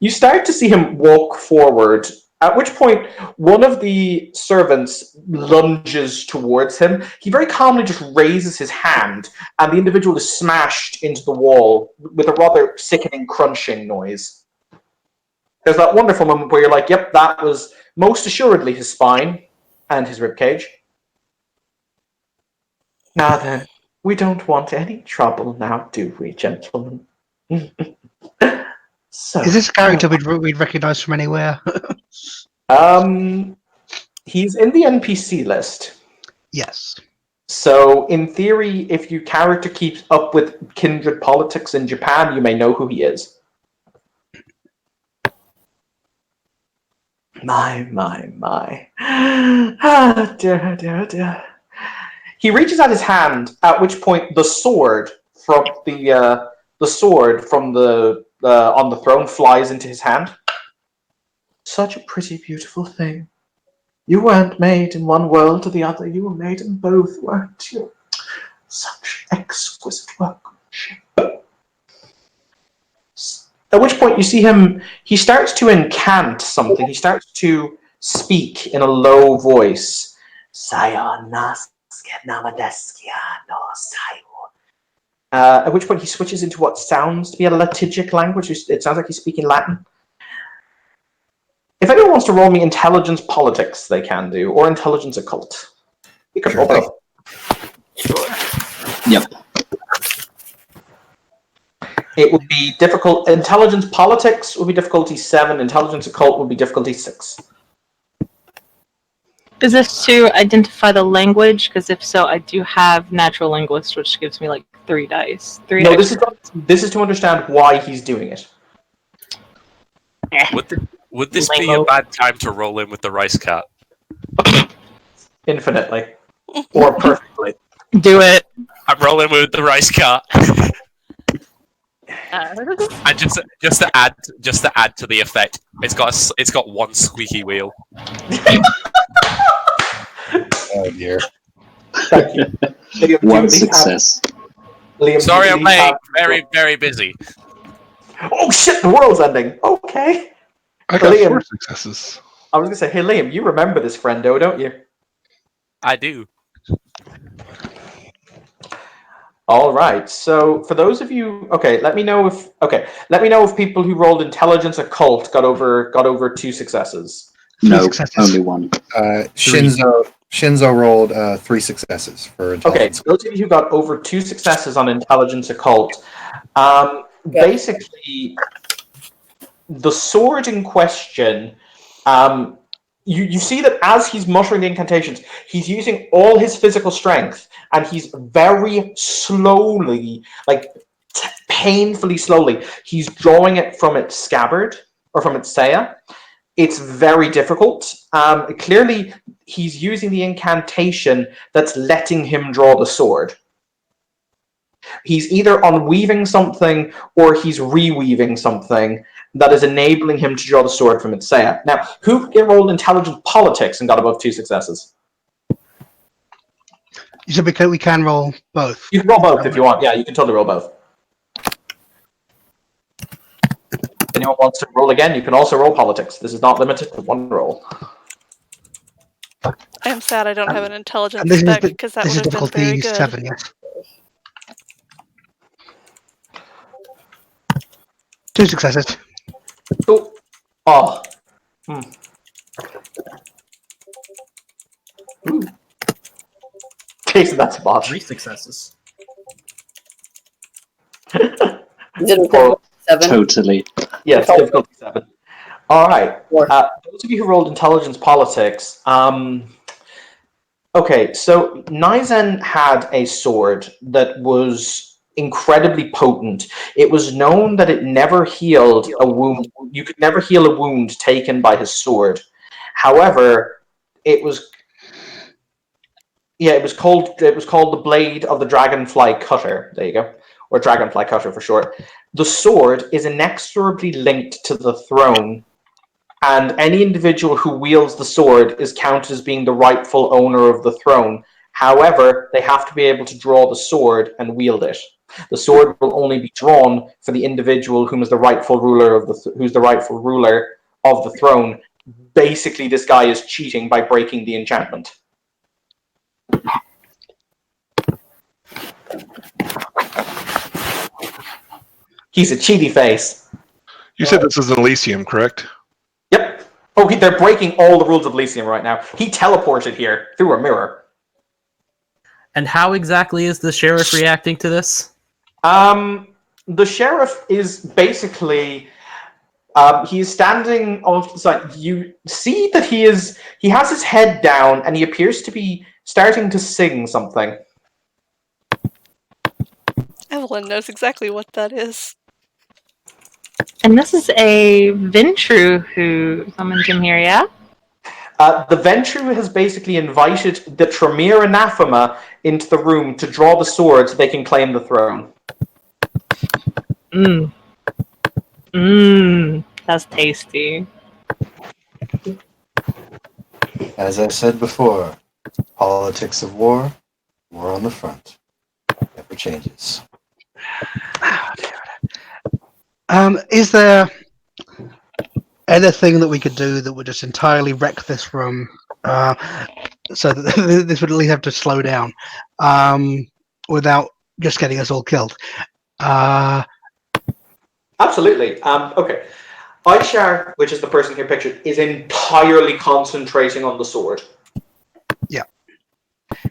You start to see him walk forward, at which point one of the servants lunges towards him. He very calmly just raises his hand, and the individual is smashed into the wall with a rather sickening crunching noise. There's that wonderful moment where you're like, yep, that was most assuredly his spine and his ribcage. Now then, we don't want any trouble now, do we, gentlemen? So, Is this a character we'd recognise from anywhere? He's in the NPC list. Yes. So, in theory, if your character keeps up with kindred politics in Japan, you may know who he is. My. Ah, dear. He reaches out his hand, at which point the sword from the on the throne flies into his hand. Such a pretty, beautiful thing. You weren't made in one world or the other. You were made in both, weren't you? Such exquisite workmanship. At which point you see him, he starts to incant something. He starts to speak in a low voice. At which point he switches into what sounds to be a Latigic language. It sounds like he's speaking Latin. If anyone wants to roll me intelligence politics, they can do, or intelligence occult. You can roll both. Yep. It would be difficult. Intelligence politics would be difficulty 7. Intelligence occult would be difficulty 6. Is this to identify the language? Because if so, I do have natural linguist, which gives me like 3 dice. No, this is to understand why he's doing it. Would this be a bad time to roll in with the rice cat? Infinitely. Or perfectly. Do it. I'm rolling with the rice cat. And just to add to the effect, it's got one squeaky wheel. Oh dear. Thank you. Liam, One success. Liam, Sorry, I'm late. Very, very busy. Oh shit! The world's ending. Okay. I got Liam. 4 successes. I was gonna say, hey Liam, you remember this friendo, don't you? I do. All right. So for those of you, let me know if people who rolled intelligence occult got over 2 successes. No, successes. only 1. Shinzo rolled 3 successes for Okay, intelligence. so those of you who got over 2 successes on intelligence occult, basically, the sword in question, you see that as he's muttering the incantations, he's using all his physical strength, and he's very slowly, painfully slowly, he's drawing it from its scabbard, or from its saya. It's very difficult. Clearly, he's using the incantation that's letting him draw the sword. He's either unweaving something or he's reweaving something that is enabling him to draw the sword from its saya. Now, who rolled intelligent politics and got above 2 successes? You said we can roll both. You can roll both if you want. Yeah, you can totally roll both. If anyone wants to roll again, you can also roll politics. This is not limited to 1 roll. I am sad I don't have an intelligence And this spec because that is would have been very difficulty good. 7, yes. 2 successes. Oh. Oh. Ooh. Jason, that's a boss. 3 successes. Is it a 7? Totally. Yes, difficulty 7. All right. 4. Those of you who rolled intelligence politics, okay, so Naizen had a sword that was incredibly potent. It was known that it never healed a wound. You could never heal a wound taken by his sword. However, it was called the Blade of the Dragonfly Cutter. There you go, or Dragonfly Cutter for short. The sword is inexorably linked to the throne, and any individual who wields the sword is counted as being the rightful owner of the throne. However, they have to be able to draw the sword and wield it. The sword will only be drawn for the individual whom is the rightful ruler of who's the rightful ruler of the throne. Basically, this guy is cheating by breaking the enchantment. He's a cheaty face. You said this is an Elysium, correct? Yep. Oh, they're breaking all the rules of Elysium right now. He teleported here through a mirror. And how exactly is the sheriff reacting to this? The sheriff is basically he is standing off to the side. You see that he has his head down and he appears to be starting to sing something. Evelyn knows exactly what that is. And this is a Ventru who summoned him here, yeah? The Ventru has basically invited the Tremere Anathema into the room to draw the sword so they can claim the throne. That's tasty. As I said before, politics of war on the front. Never changes. Is there anything that we could do that would just entirely wreck this room, so that this would at least have to slow down, without just getting us all killed? Absolutely. Okay. Aishar, which is the person here pictured, is entirely concentrating on the sword. Yeah.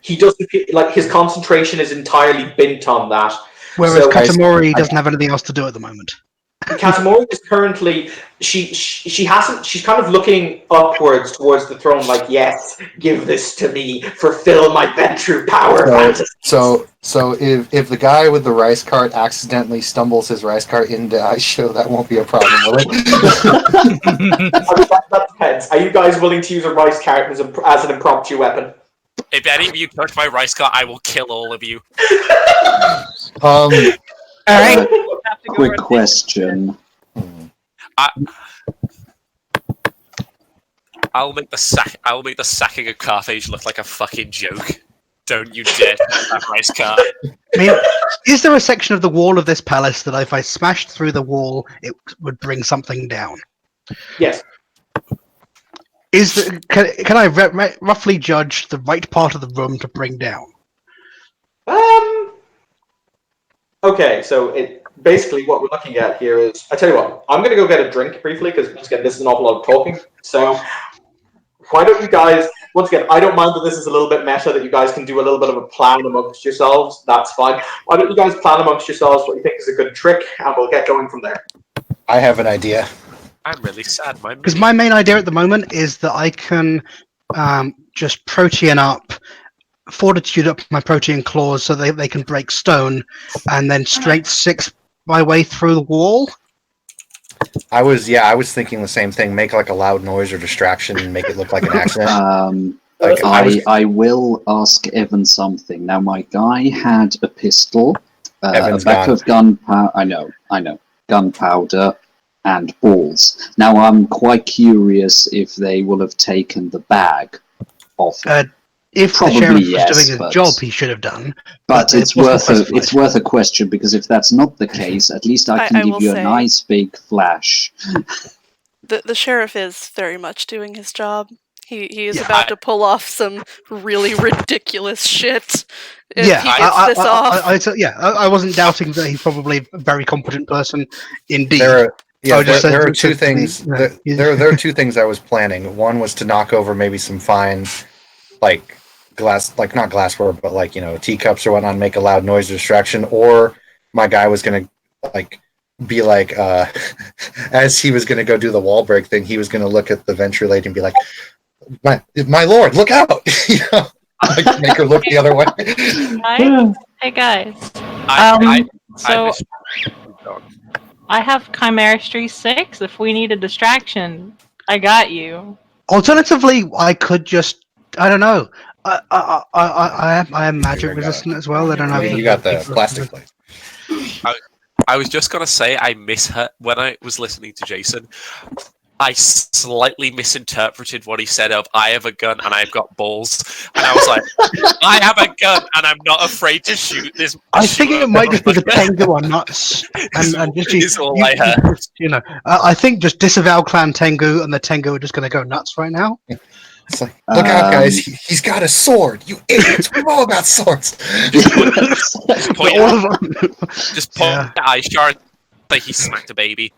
He doesn't like his concentration is entirely bent on that. Whereas So- Katamori doesn't have anything else to do at the moment. Katamori is currently she's kind of looking upwards towards the throne, like, yes, give this to me, fulfill my Ventru power fantasy. So if the guy with the rice cart accidentally stumbles his rice cart into Aisho, that won't be a problem, will it? That depends. Are you guys willing to use a rice cart as an impromptu weapon? If any of you touch my rice cart, I will kill all of you. All right. Quick question. I'll make the sacking of Carthage look like a fucking joke. Don't you dare touch that rice cart. I mean, is there a section of the wall of this palace that if I smashed through the wall, it would bring something down? Yes. Can I roughly judge the right part of the room to bring down? Okay, so basically what we're looking at here is, I tell you what, I'm going to go get a drink briefly, because once again, this is an awful lot of talking. So why don't you guys, once again, I don't mind that this is a little bit meta, that you guys can do a little bit of a plan amongst yourselves. That's fine. Why don't you guys plan amongst yourselves what you think is a good trick, and we'll get going from there. I have an idea. I'm really sad. Because my main idea at the moment is that I can just protean up, fortitude up my protean claws so they can break stone, and then strength 6 my way through the wall. I was thinking the same thing. Make like a loud noise or distraction and make it look like an accident. I will ask Evan something. Now, my guy had a pistol, a bag of gunpowder. I know, gunpowder and balls. Now, I'm quite curious if they will have taken the bag off. If Probably the sheriff yes, was doing but- his job, he should have done. But it's wasn't worth specified. it's worth a question, because if that's not the case, at least I can I give will you a say- nice big flash. The sheriff is very much doing his job. He is about to pull off some really ridiculous shit. If Yeah, he gets this off. I wasn't doubting that he's probably a very competent person indeed. There I would just say are that- two that- things. that- There are two things I was planning. One was to knock over maybe some fine, like glass, like not glassware, but like teacups or whatnot, and make a loud noise distraction. Or my guy was gonna be like, as he was gonna go do the wall break thing, he was gonna look at the Ventru lady and be like, "My lord, look out!" Like make her look the other way. Guys? Hey guys, I have Chimera 6. If we need a distraction, I got you. Alternatively, I could just, I don't know. I am magic resistant as well. I don't know. You got the plastic plate. I was just gonna say I misheard when I was listening to Jason. I slightly misinterpreted what he said of "I have a gun and I've got balls," and I was like, "I have a gun and I'm not afraid to shoot this." I think it might just be the Tengu are nuts, and just is all I heard. you know. I think just disavow Clan Tengu, and the Tengu are just going to go nuts right now. It's like, look out, guys! He's got a sword. You idiots! We're all about swords. Just point at Aishar like he smacked a baby.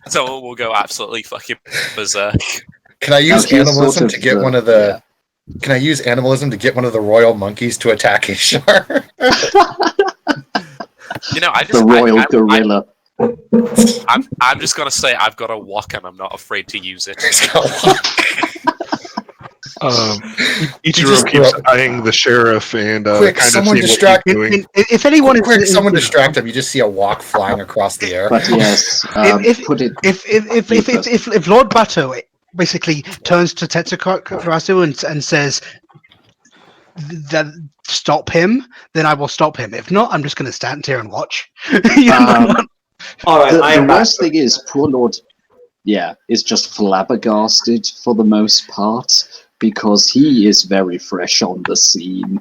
So we'll go absolutely fucking berserk. Can I use animalism to get one of the? Can I use animalism to get one of the royal monkeys to attack Ishar? The royal gorilla. I'm just gonna say I've got a wok and I'm not afraid to use it. Ichiro keeps eyeing the sheriff and quick, kind of someone seeing distract what he's doing. If anyone is quick, someone distract him. You just see a wok flying across the air. But yes, if Lord Bato basically turns to Tetsukurasu and says that stop him, then I will stop him. If not, I'm just going to stand here and watch. All right, the worst thing is poor Lord, is just flabbergasted for the most part because he is very fresh on the scene.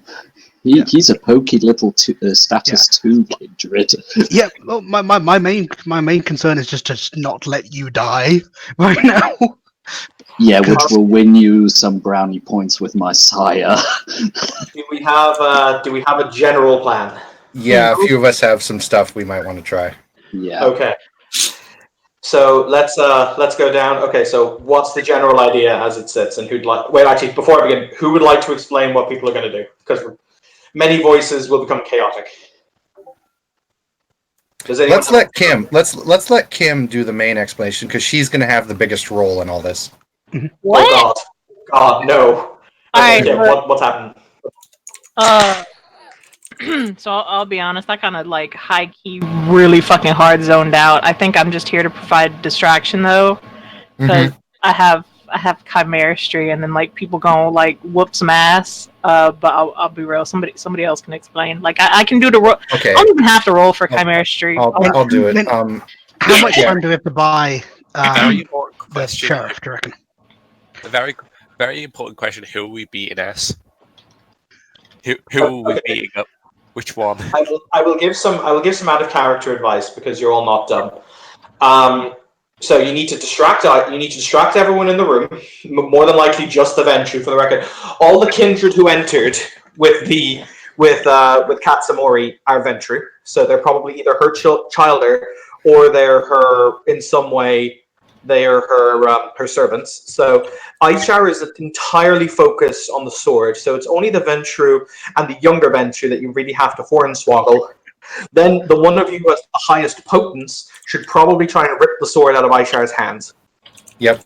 He's a pokey little status 2 kindred. Yeah, well, my main concern is just to not let you die right now. Yeah, which will win you some brownie points with my sire. Do we have a general plan? Yeah, a few of us have some stuff we might want to try. Yeah. Okay. So let's go down. Okay, so what's the general idea as it sits, and who'd like? Wait, actually, before I begin, who would like to explain what people are going to do? Because many voices will become chaotic. Does anyone? Let's let Kim do the main explanation because she's going to have the biggest role in all this. What? Oh God, no. Alright, Okay, what's happened? So I'll be honest, I kind of like high key, really fucking hard zoned out. I think I'm just here to provide distraction though, because I have Chimera, and then like people gonna like whoop some ass. But I'll be real. Somebody else can explain. Like I can do the roll. Okay. I don't even have to roll for Chimera. I'll do it. How much time do we have to buy Very important the question. sheriff? Do you reckon? A very, very important question. Who will we beat in S? Who will we beating up? Which one? I will give some out of character advice because you're all not dumb. So you need to distract everyone in the room. More than likely, just the Ventru. For the record, all the kindred who entered with Katsamori are Ventru. So they're probably either her childer or they're her in some way. They are her servants. So Aishar is entirely focused on the sword. So it's only the Ventru and the younger Ventru that you really have to hornswoggle. Then the one of you who has the highest potence should probably try and rip the sword out of Aishar's hands. Yep,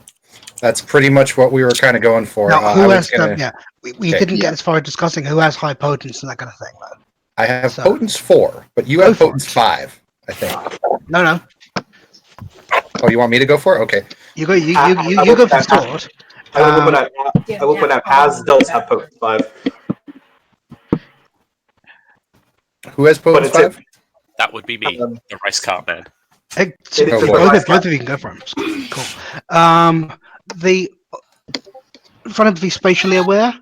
that's pretty much what we were kind of going for. Now, who has? We didn't get as far as discussing who has high potence and that kind of thing. Though. I have potence 4, but you have potence 5, I think. No. Oh, you want me to go for it? Okay. You go for the sword. I will put out Haz does have potence 5. Who has potence 5? That would be me, the rice cart man. Both of you can go for him. Cool. The front of the spatially aware.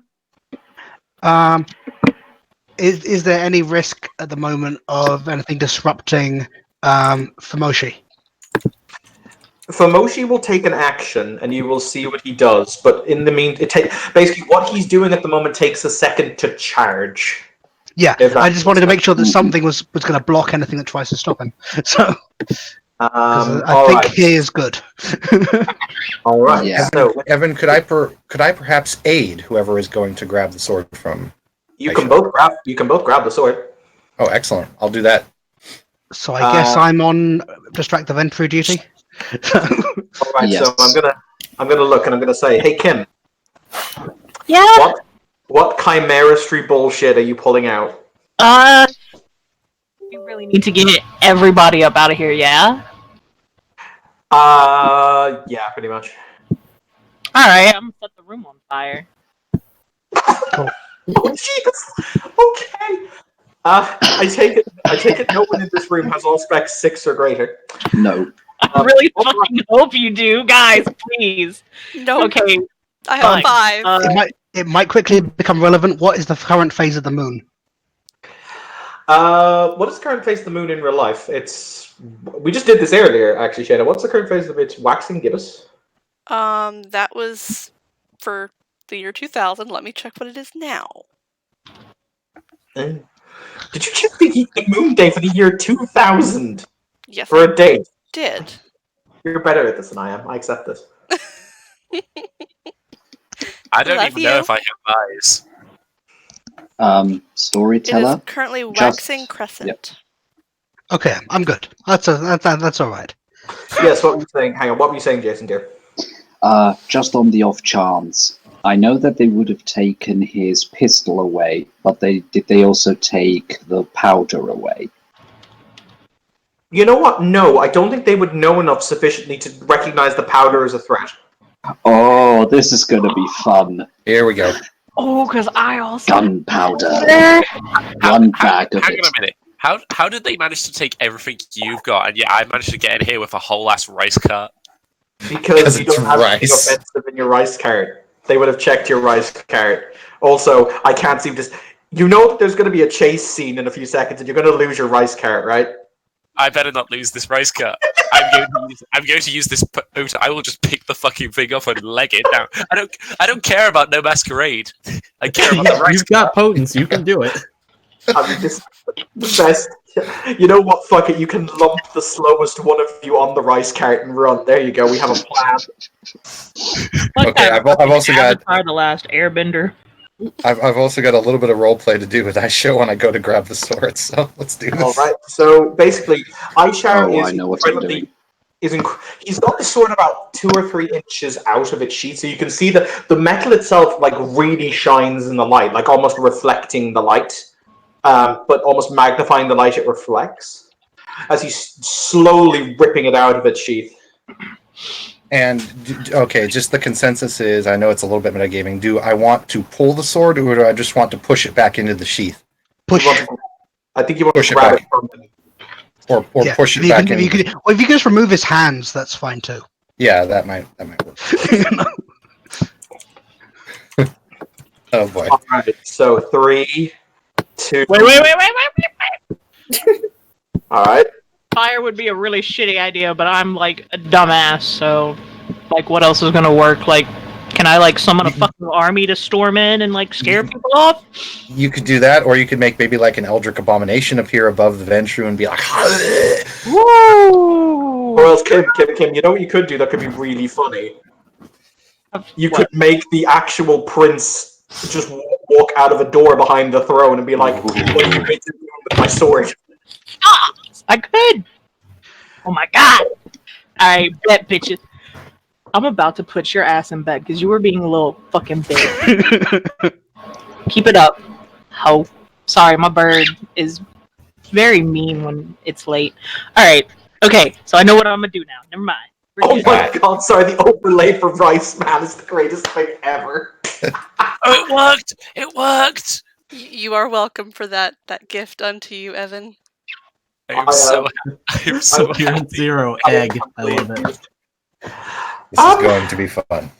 Is there any risk at the moment of anything disrupting Famoshi? Famoshi will take an action, and you will see what he does. But in the meantime, basically what he's doing at the moment takes a second to charge. Yeah, I just wanted to make sure that something was going to block anything that tries to stop him. So, I think he is good. All right. Yeah. So, Evan, could I perhaps aid whoever is going to grab the sword from? You can both grab the sword. Oh, excellent! I'll do that. So I guess I'm on distract the Ventru duty. All right. Yes. So I'm gonna look and I'm gonna say, hey Kim. Yeah. What Chimera Street bullshit are you pulling out? We really need to get everybody up out of here, yeah? Yeah, pretty much. Alright, I'm gonna set the room on fire. Oh, Jesus! Okay. I take it no one in this room has all specs 6 or greater. No. I really fucking hope you do, guys, please. No, Okay, I have fine. 5. It might quickly become relevant. What is the current phase of the moon? What is the current phase of the moon in real life? We just did this earlier, actually, Shada. What's the current phase of its waxing gibbous? That was for the year 2000. Let me check what it is now. Did you check the moon day for the year 2000? Yes, For a date? did. You're better at this than I am. I accept this. I don't Love even know you. if I have eyes. It is Storyteller. currently Just- waxing crescent. Okay, I'm good. That's all right. Yes, what were you saying? Hang on, what were you saying, Jason, dear? Just on the off chance, I know that they would have taken his pistol away, but did they also take the powder away? You know what? No, I don't think they would know enough sufficiently to recognize the powder as a threat. Oh, this is gonna be fun. Here we go. Oh, because I also... Gunpowder. One bag of Hang it. on a minute. How did they manage to take everything you've got, and yet I managed to get in here with a whole ass rice cart? Because you it's don't have anything rice. offensive in your rice cart. They would have checked your rice cart. Also, I can't seem to... You know that there's going to be a chase scene in a few seconds, and you're going to lose your rice cart, right? I better not lose this rice cart. I'm going to use this. I will just pick the fucking thing up and leg it down. I don't care about no masquerade. I care about the rice You've got potence. You can do it. I mean, this the best. You know what? Fuck it. You can lump the slowest one of you on the rice cart and run. There you go. We have a plan. Okay, I've also got Avatar: The Last Airbender. I've also got a little bit of role play to do with I show when I go to grab the sword. So let's do this. All right. So basically, Aishar Oh, is I know what I'm incredibly. doing. He's got the sword about 2 or 3 inches out of its sheath, so you can see that the metal itself like really shines in the light, like almost reflecting the light, but almost magnifying the light it reflects as he's slowly ripping it out of its sheath. And okay, just the consensus is, I know it's a little bit metagaming. Do I want to pull the sword, or do I just want to push it back into the sheath, Push. I think you want Push to it grab back. it from him. or Yeah, push it if you back can- in? if you can- or if you can just remove his hands, that's fine too. Yeah, that might work. Oh boy. All right. So 3, 2. Wait. All right. Fire would be a really shitty idea, but I'm like a dumbass, so like what else is gonna work? Like, can I like summon a fucking army to storm in and like scare people off? You could do that, or you could make maybe like an Eldritch Abomination appear above the Ventru and be like, Woo! Or else, Kim, you know what you could do that could be really funny? You could make the actual prince just walk out of a door behind the throne and be like, what are you going to do with my sword? I could. Oh my god! I bet, bitches. I'm about to put your ass in bed because you were being a little fucking bitch. Keep it up. Ho. Sorry, my bird is very mean when it's late. Alright, okay, so I know what I'm gonna do now. Never mind. Oh my god, sorry, the overlay for Rice Man is the greatest thing ever. Oh, it worked! It worked! You are welcome for that gift unto you, Evan. I'm so happy. Pure 0 egg. I love it. this is going to be fun.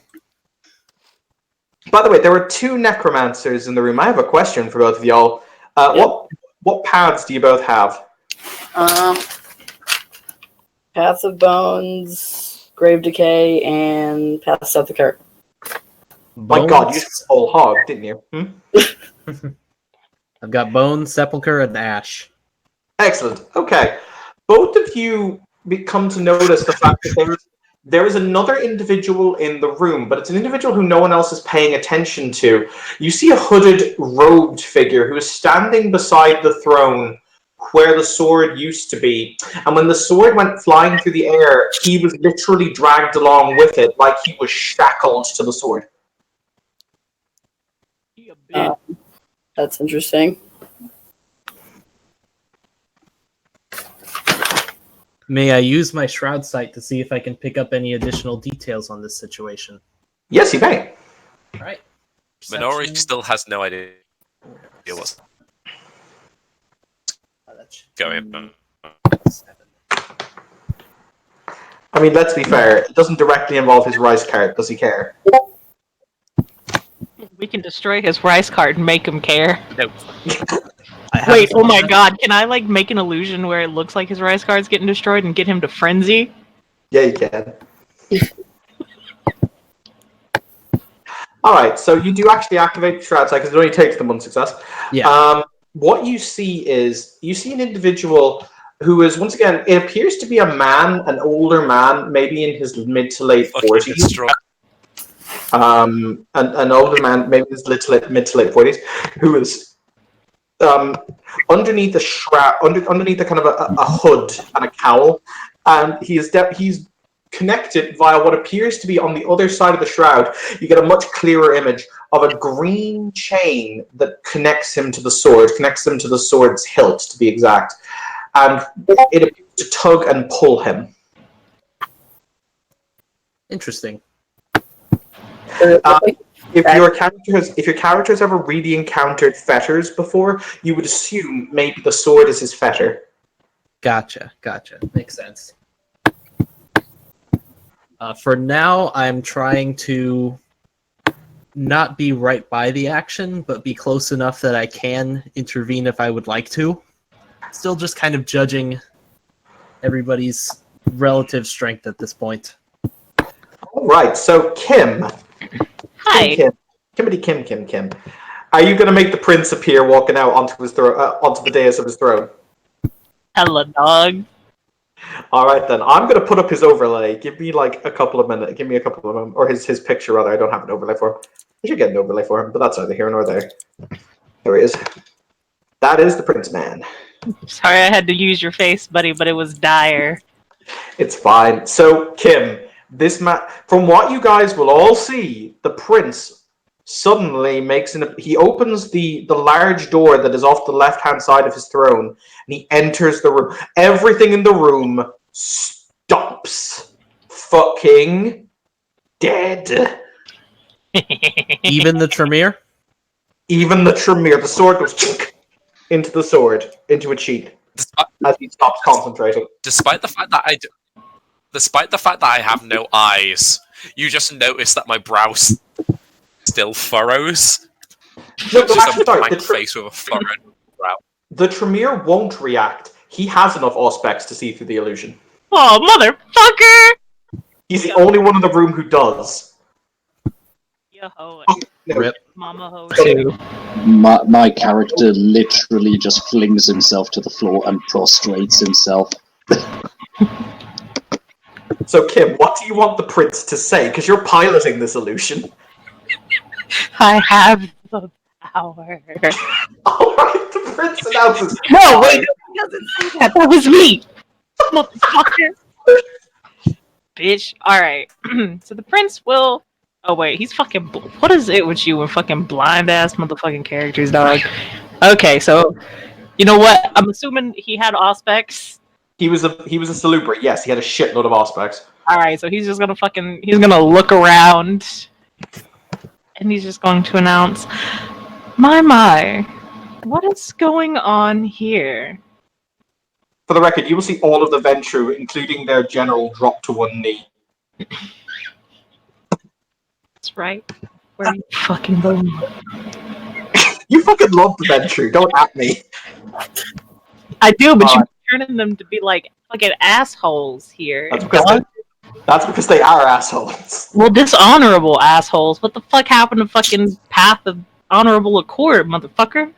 By the way, there were 2 necromancers in the room. I have a question for both of y'all. What paths do you both have? Paths of Bones, Grave Decay, and Paths of the Kirk. My god, you stole hog, didn't you? I've got Bone, Sepulchre, and Ash. Excellent. Okay. Both of you come to notice the fact that there is another individual in the room, but it's an individual who no one else is paying attention to. You see a hooded, robed figure who is standing beside the throne where the sword used to be. And when the sword went flying through the air, he was literally dragged along with it, like he was shackled to the sword. That's interesting. May I use my shroud sight to see if I can pick up any additional details on this situation? Yes, you may. All right. Minori Perception. still has no idea what's going on. 7. I mean, let's be fair. It doesn't directly involve his rice cart. Does he care? We can destroy his rice cart and make him care. No. Wait, oh my god, can I like make an illusion where it looks like his rice cart's getting destroyed and get him to frenzy? Yeah, you can. Alright, so you do actually activate the Shroud Sight because it only takes them one success. Yeah. What you see is, you see an individual who is, once again, it appears to be a man, an older man, maybe in his mid to late Fucking 40s. destroy. An older man, maybe in his mid to late 40s, who is underneath a shroud, underneath a kind of a hood and a cowl, and he's connected via what appears to be on the other side of the shroud. You get a much clearer image of a green chain that connects him to the sword, connects him to the sword's hilt, to be exact, and it appears to tug and pull him. Interesting. If your character has ever really encountered fetters before, you would assume maybe the sword is his fetter. Gotcha. Makes sense. For now, I'm trying to not be right by the action, but be close enough that I can intervene if I would like to. Still just kind of judging everybody's relative strength at this point. All right, so Kim. Hi. Kim. Are you going to make the prince appear walking out onto his onto the dais of his throne? Hello, dog. All right, then. I'm going to put up his overlay. Give me like a couple of minutes. Give me a couple of them, or his picture rather. I don't have an overlay for him. I should get an overlay for him, but that's neither here nor there. There he is. That is the Prince Man. Sorry I had to use your face, buddy, but it was dire. It's fine. So, Kim, this from what you guys will all see, the prince suddenly he opens the large door that is off the left-hand side of his throne, and he enters the room. Everything in the room stops. Fucking dead. Even the Tremere? Even the Tremere. The sword goes chink into the sword, into a cheat, as he stops concentrating. Despite the fact that I have no eyes, you just notice that my brow still furrows. No, Just actually, a sorry, blank face with a furrowed brow. The Tremere won't react. He has enough auspex to see through the illusion. Oh, motherfucker! He's the only one in the room who does. Yo ho, No. Rip. mama ho So- too. My character literally just flings himself to the floor and prostrates himself. So, Kim, what do you want the prince to say? Because you're piloting this illusion. I have the power. All right, the prince announces. No, wait, he doesn't say that. That was me, motherfucker. Bitch. All right. So the prince will. Oh wait, he's fucking. What is it with you and fucking blind ass motherfucking characters, dog? Okay, so you know what? I'm assuming he had auspex. He was a salubri. Yes, he had a shitload of auspex. All right, so he's just gonna he's gonna look around, and he's just going to announce, my, what is going on here? For the record, you will see all of the Ventru, including their general, drop to one knee. That's right. Where you fucking going? You fucking love the Ventru. Don't at me. I do, but you're turning them to be like fucking assholes here. That's because they are assholes. Well, dishonorable assholes. What the fuck happened to fucking Path of Honorable Accord, motherfucker?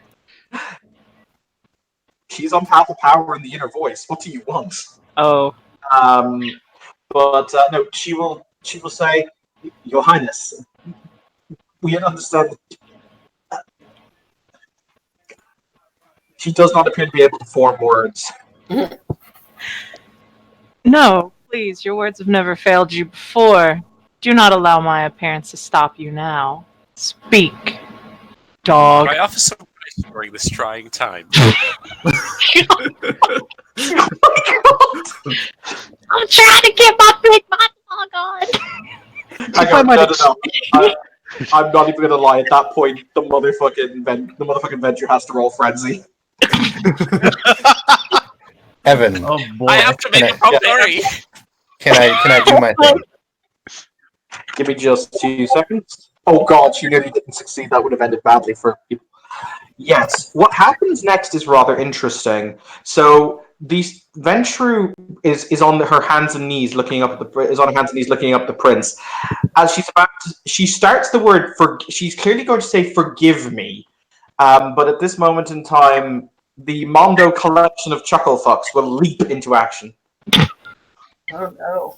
She's on Path of Power in the inner voice. What do you want? Oh. But no, she will say, Your Highness, we understand. She does not appear to be able to form words. No, please, your words have never failed you before. Do not allow my appearance to stop you now. Speak, dog. Can I offer some advice during this trying time? Oh my god! I'm trying to get my big monologue on. Hang on, no. I'm not even gonna lie. At that point, the motherfucking Venture has to roll frenzy. Evan, Oh boy. I have to make a property. can I do my thing? Give me just 2 seconds. Oh god, you nearly didn't succeed. That would have ended badly for people. Yes. What happens next is rather interesting. So Ventru is on her hands and knees looking up at the prince. As she starts the word she's clearly going to say "forgive me," but at this moment in time, the Mondo collection of Chucklefucks will leap into action. Oh no.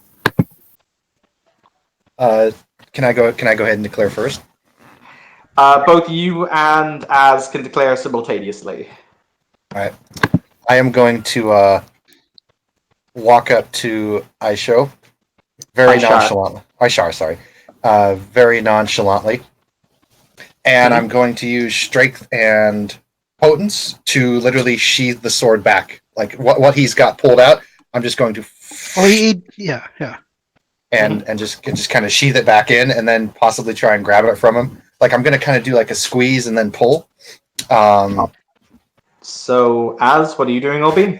Can I go ahead and declare first? Both you and Az can declare simultaneously. All right. I am going to walk up to Aisho very nonchalantly. Aishar, sorry. Very nonchalantly. And I'm going to use strength and potence to literally sheath the sword back. Like what he's got pulled out, I'm just going to yeah. And just kind of sheath it back in and then possibly try and grab it from him. Like I'm going to kind of do like a squeeze and then pull. So, Az, what are you doing, Obi?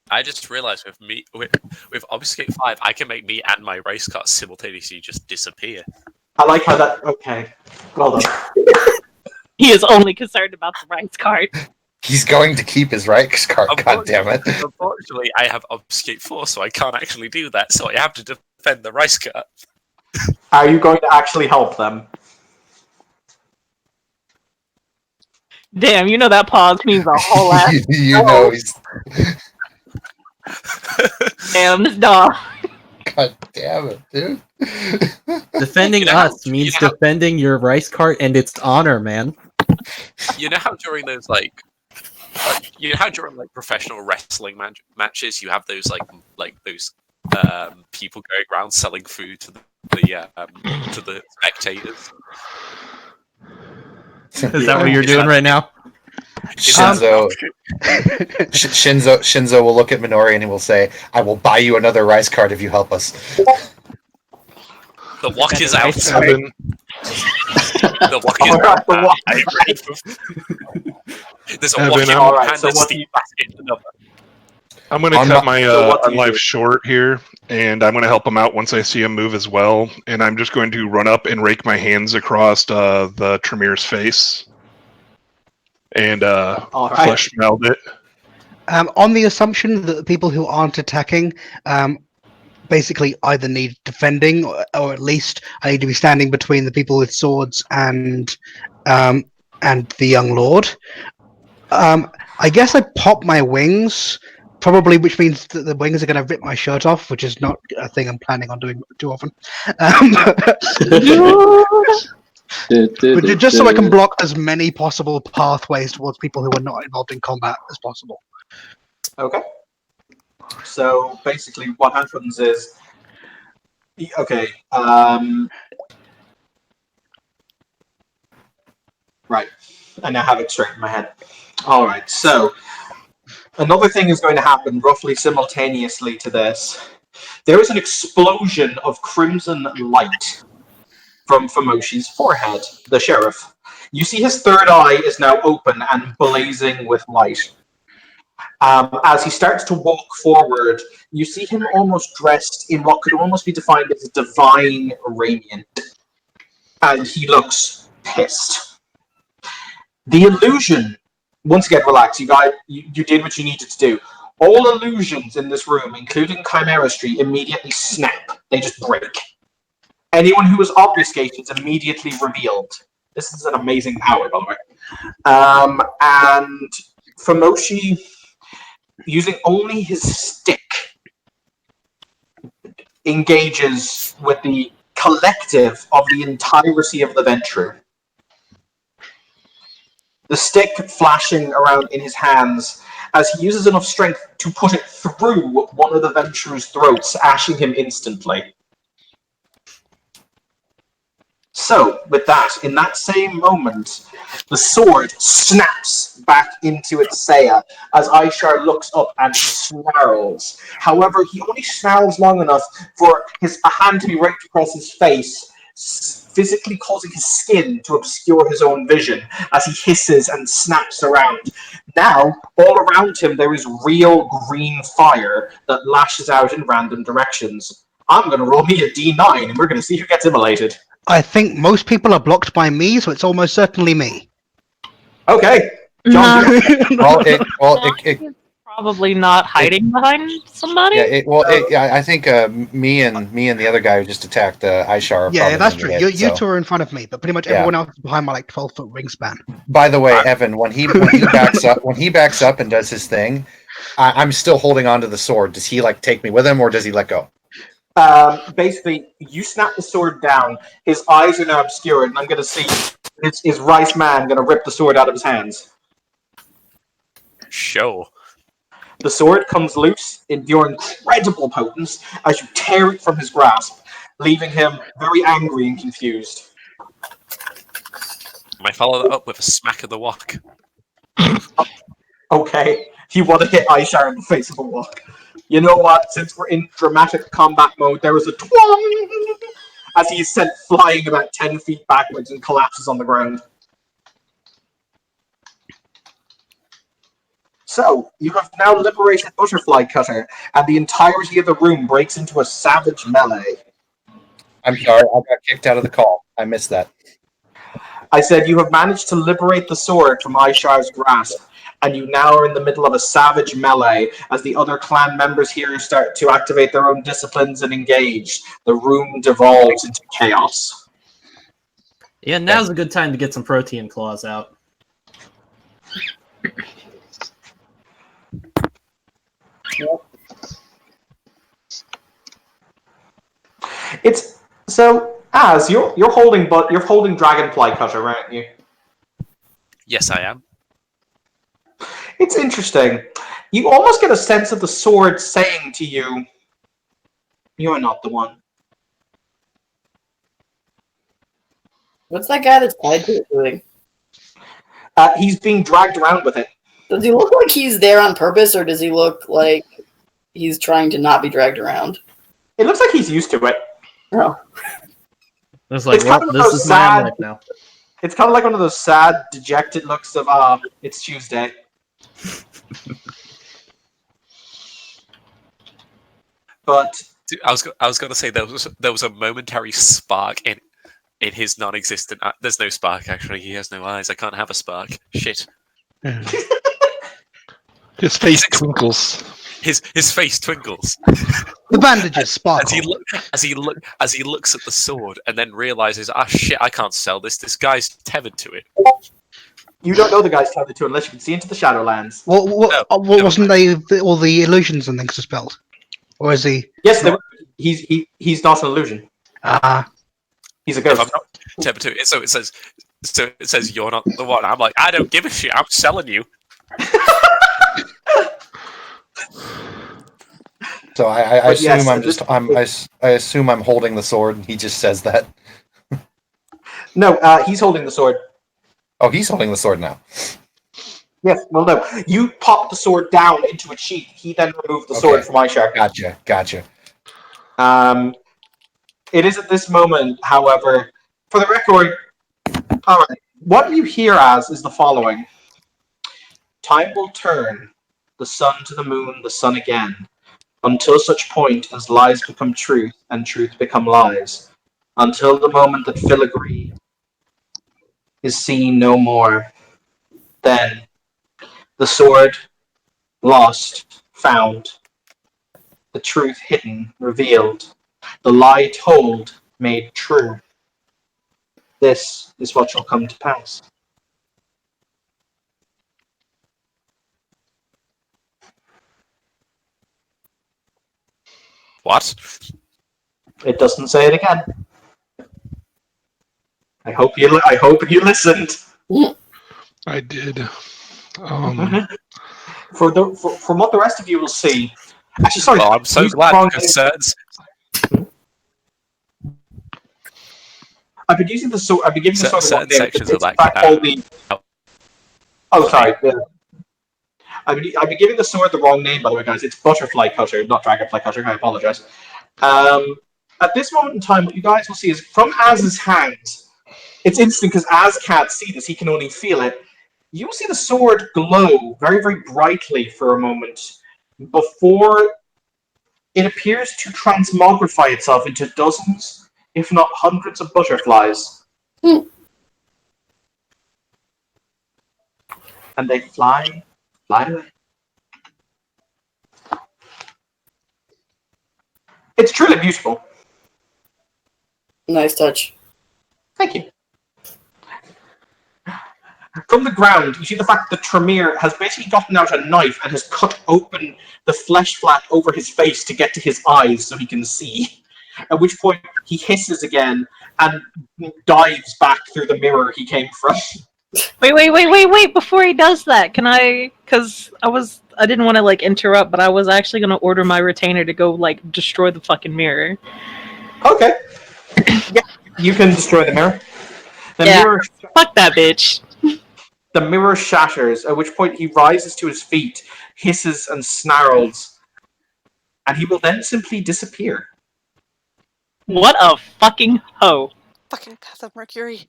I just realized with Obfuscate 5, I can make me and my race card simultaneously just disappear. I like how that. Okay, well done. He is only concerned about the rights card. He's going to keep his rights card. God damn it! Unfortunately, I have Obfuscate 4, so I can't actually do that. So I have to defend the race card. Are you going to actually help them? Damn, you know that pause means a whole lot. You know he's. Damn, this dog. God damn it, dude. Defending us means defending your rice cart and its honor, man. You know how during those during professional wrestling matches, you have those those people going around selling food to the spectators. Is that what you're doing right now? Shinzo will look at Minori and he will say, "I will buy you another rice cart if you help us." The wok is out. The wok is out. There's a wok in one hand and Steve basket in another. I'm going to cut my life short here, and I'm going to help him out once I see him move as well. And I'm just going to run up and rake my hands across the Tremir's face and flesh meld it. On the assumption that the people who aren't attacking basically either need defending or at least I need to be standing between the people with swords and the young lord. I guess I pop my wings, probably, which means that the wings are going to rip my shirt off, which is not a thing I'm planning on doing too often. But just so I can block as many possible pathways towards people who are not involved in combat as possible. Okay. So basically, what happens is, okay. Right. I now have it straight in my head. All right. So another thing is going to happen roughly simultaneously to this. There is an explosion of crimson light from Famoshi's forehead, the sheriff. You see his third eye is now open and blazing with light. As he starts to walk forward, you see him almost dressed in what could almost be defined as divine raiment. And he looks pissed. The illusion, once again, relax. You did what you needed to do. All illusions in this room, including Chimera-stry, immediately snap. They just break. Anyone who was obfuscated is immediately revealed. This is an amazing power, by the way. And Famoshi, using only his stick, engages with the collective of the entirety of the Ventru. The stick flashing around in his hands as he uses enough strength to put it through one of the Ventru's throats, ashing him instantly. So, with that, in that same moment, the sword snaps back into its saya as Aishar looks up and snarls. However, he only snarls long enough for a hand to be right across his face, physically causing his skin to obscure his own vision as he hisses and snaps around. Now, all around him, there is real green fire that lashes out in random directions. I'm going to roll me a d9, and we're going to see who gets immolated. I think most people are blocked by me, so it's almost certainly me. Okay. John, He's probably not hiding behind somebody. I think me and the other guy who just attacked Aishar. Yeah, that's true. You two are in front of me, but pretty much everyone else is behind my 12-foot wingspan. By the way, Evan, when he backs up and does his thing, I'm still holding onto the sword. Does he take me with him, or does he let go? Basically, you snap the sword down. His eyes are now obscured, and I'm going to see is Rice Man going to rip the sword out of his hands. Show. The sword comes loose in your incredible potence as you tear it from his grasp, leaving him very angry and confused. I follow that up with a smack of the wok. Okay, you want to hit Aishar in the face of a wok. You know what? Since we're in dramatic combat mode, there is a twang as he is sent flying about 10 feet backwards and collapses on the ground. So, you have now liberated Butterfly Cutter, and the entirety of the room breaks into a savage melee. I'm sorry, I got kicked out of the call. I missed that. I said you have managed to liberate the sword from Aishar's grasp, and you now are in the middle of a savage melee as the other clan members here start to activate their own disciplines and engage. The room devolves into chaos. Yeah, now's a good time to get some protein claws out. It's so as you're holding Dragonfly Cutter, aren't you? Yes, I am. It's interesting. You almost get a sense of the sword saying to you, "You're not the one." What's that guy that's tied to it doing? He's being dragged around with it. Does he look like he's there on purpose, or does he look like he's trying to not be dragged around? It looks like he's used to it. Oh. It's like, well, this is my life now. It's kind of like one of those sad, dejected looks of, it's Tuesday. But I was going to say there was a momentary spark in his non-existent. There's no spark actually. He has no eyes. I can't have a spark. Shit. His face twinkles. His face twinkles. The bandages sparkle. As he looks at the sword and then realizes, shit, I can't sell this. This guy's tethered to it. You don't know the guy's tethered to it unless you can see into the Shadowlands. Wasn't all the illusions and things dispelled? Or is he? Yes, he's not an illusion. He's a ghost. If I'm not tethered to it, so it says you're not the one. I'm like, I don't give a shit. I'm selling you. So I assume I'm holding the sword, and he just says that. No, he's holding the sword. Oh, he's holding the sword now. Yes, well, no. You pop the sword down into its sheath. He then removed the sword from Aishar. Gotcha. It is at this moment, however, for the record, all right, what you hear as is the following. Time will turn, the sun to the moon, the sun again, until such point as lies become truth and truth become lies, until the moment that filigree is seen no more. Then the sword lost, found, the truth hidden, revealed, the lie told, made true. This is what shall come to pass. What? It doesn't say it again. I hope you listened. I did. From what the rest of you will see. Actually, sorry. Oh, I'm so glad because I've been using the sword. I've been giving the sword the wrong Certain name. sections It's of that. in fact called the. Oh, sorry. I've been giving the sword the wrong name, by the way, guys. It's Butterfly Cutter, not Dragonfly Cutter. I apologize. At this moment in time, what you guys will see is from Az's hand. It's instant because Az can't see this; he can only feel it. You will see the sword glow very, very brightly for a moment before it appears to transmogrify itself into dozens, if not hundreds, of butterflies. And they fly away. It's truly beautiful. Nice touch. Thank you. From the ground, you see the fact that Tremere has basically gotten out a knife and has cut open the flesh flap over his face to get to his eyes so he can see. At which point he hisses again and dives back through the mirror he came from. Wait! Before he does that, can I? Because I didn't want to like interrupt, but I was actually gonna order my retainer to go like destroy the fucking mirror. Okay. Yeah, you can destroy the mirror. The Yeah. mirror. Fuck that bitch. The mirror shatters, at which point he rises to his feet, hisses and snarls, and he will then simply disappear. What a fucking hoe. Fucking Path of Mercury.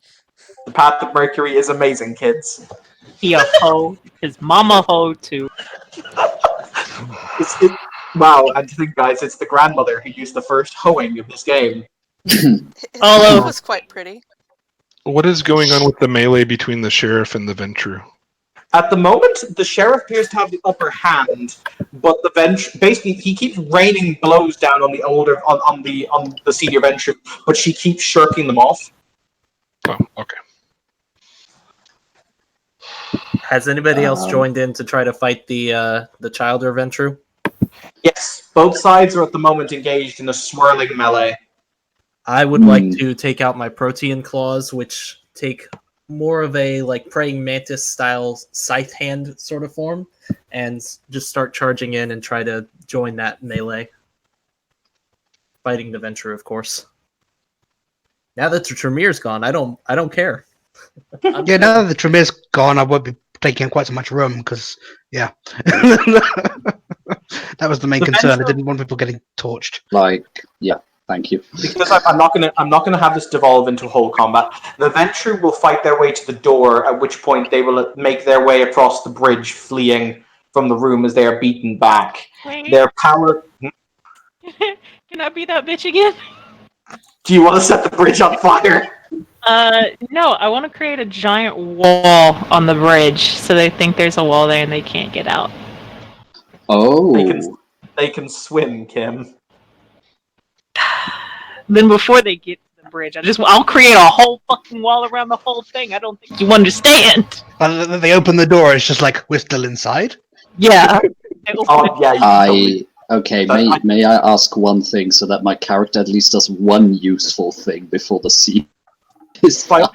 The Path of Mercury is amazing, kids. He a hoe. His mama hoe too. Wow, and to think, guys, it's the grandmother who used the first hoeing of this game. It Although- was quite pretty. What is going on with the melee between the sheriff and the Ventru? At the moment, the sheriff appears to have the upper hand, but the basically he keeps raining blows down on the senior Ventru, but she keeps shirking them off. Oh, okay. Has anybody else joined in to try to fight the Childer Ventru? Yes, both sides are at the moment engaged in a swirling melee. I would like to take out my Protean Claws, which take more of a like praying mantis style scythe hand sort of form, and just start charging in and try to join that melee. Fighting the Ventru, of course. Now that the Tremere's gone, I don't care. Yeah, now that the Tremere's gone, I won't be taking quite so much room because, yeah. That was the main concern. I didn't want people getting torched. Thank you. Because I'm not gonna have this devolve into whole combat. The Ventru will fight their way to the door, at which point they will make their way across the bridge, fleeing from the room as they are beaten back. Wait. Their power. Can I be that bitch again? Do you want to set the bridge on fire? No, I want to create a giant wall on the bridge so they think there's a wall there and they can't get out. Oh. They can swim, Kim. Then before they get to the bridge, I'll create a whole fucking wall around the whole thing. I don't think you understand. And they open the door, it's just like, we're still inside? Yeah. Oh, yeah. Okay, may I ask one thing so that my character at least does one useful thing before the scene is done?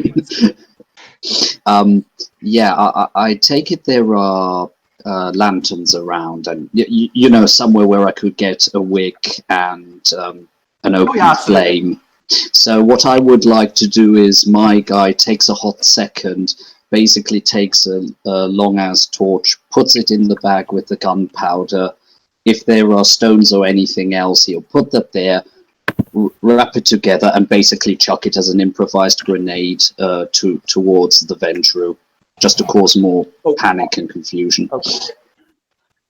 I take it there are lanterns around, and you know, somewhere where I could get a wick and an open flame. So what I would like to do is my guy takes a hot second, basically takes a long-ass torch, puts it in the bag with the gunpowder. If there are stones or anything else, he'll put that there, wrap it together, and basically chuck it as an improvised grenade towards the Ventru, just to cause more panic and confusion. Okay.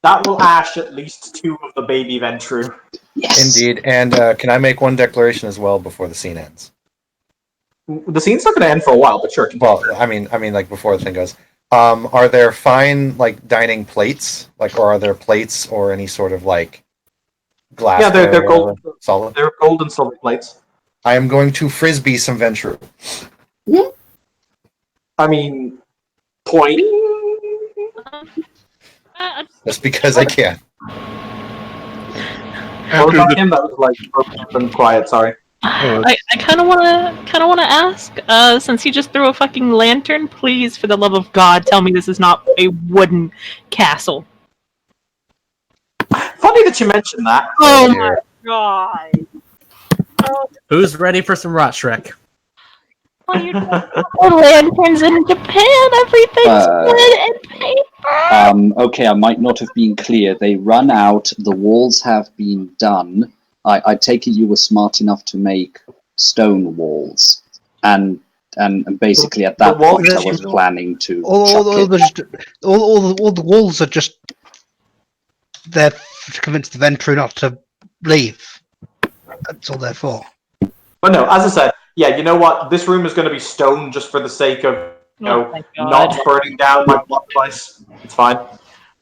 That will ash at least 2 of the baby Ventru. Yes. Indeed. And can I make one declaration as well before the scene ends? The scene's not going to end for a while, but sure. Well, I mean, like before the thing goes. Are there fine like dining plates, or are there plates or any sort of like glass? Yeah, they're gold. Solid. They're gold and silver plates. I am going to frisbee some Ventru. I mean, point. Just because I can. What about him? That was like quiet. Sorry. I kind of want to ask, since you just threw a fucking lantern, please, for the love of God, tell me this is not a wooden castle. Funny that you mentioned that. Oh my God! Who's ready for some Rot Shrek? The lanterns in Japan, everything's red and paper. Okay, I might not have been clear. They run out. The walls have been done. I take it you were smart enough to make stone walls, and basically at that walls point I that was you- planning to All chuck it. the walls are just there to convince the Ventru not to leave. That's all they're for. But no, as I said, yeah, you know what? This room is going to be stone just for the sake of my God. not burning down my block place. It's fine.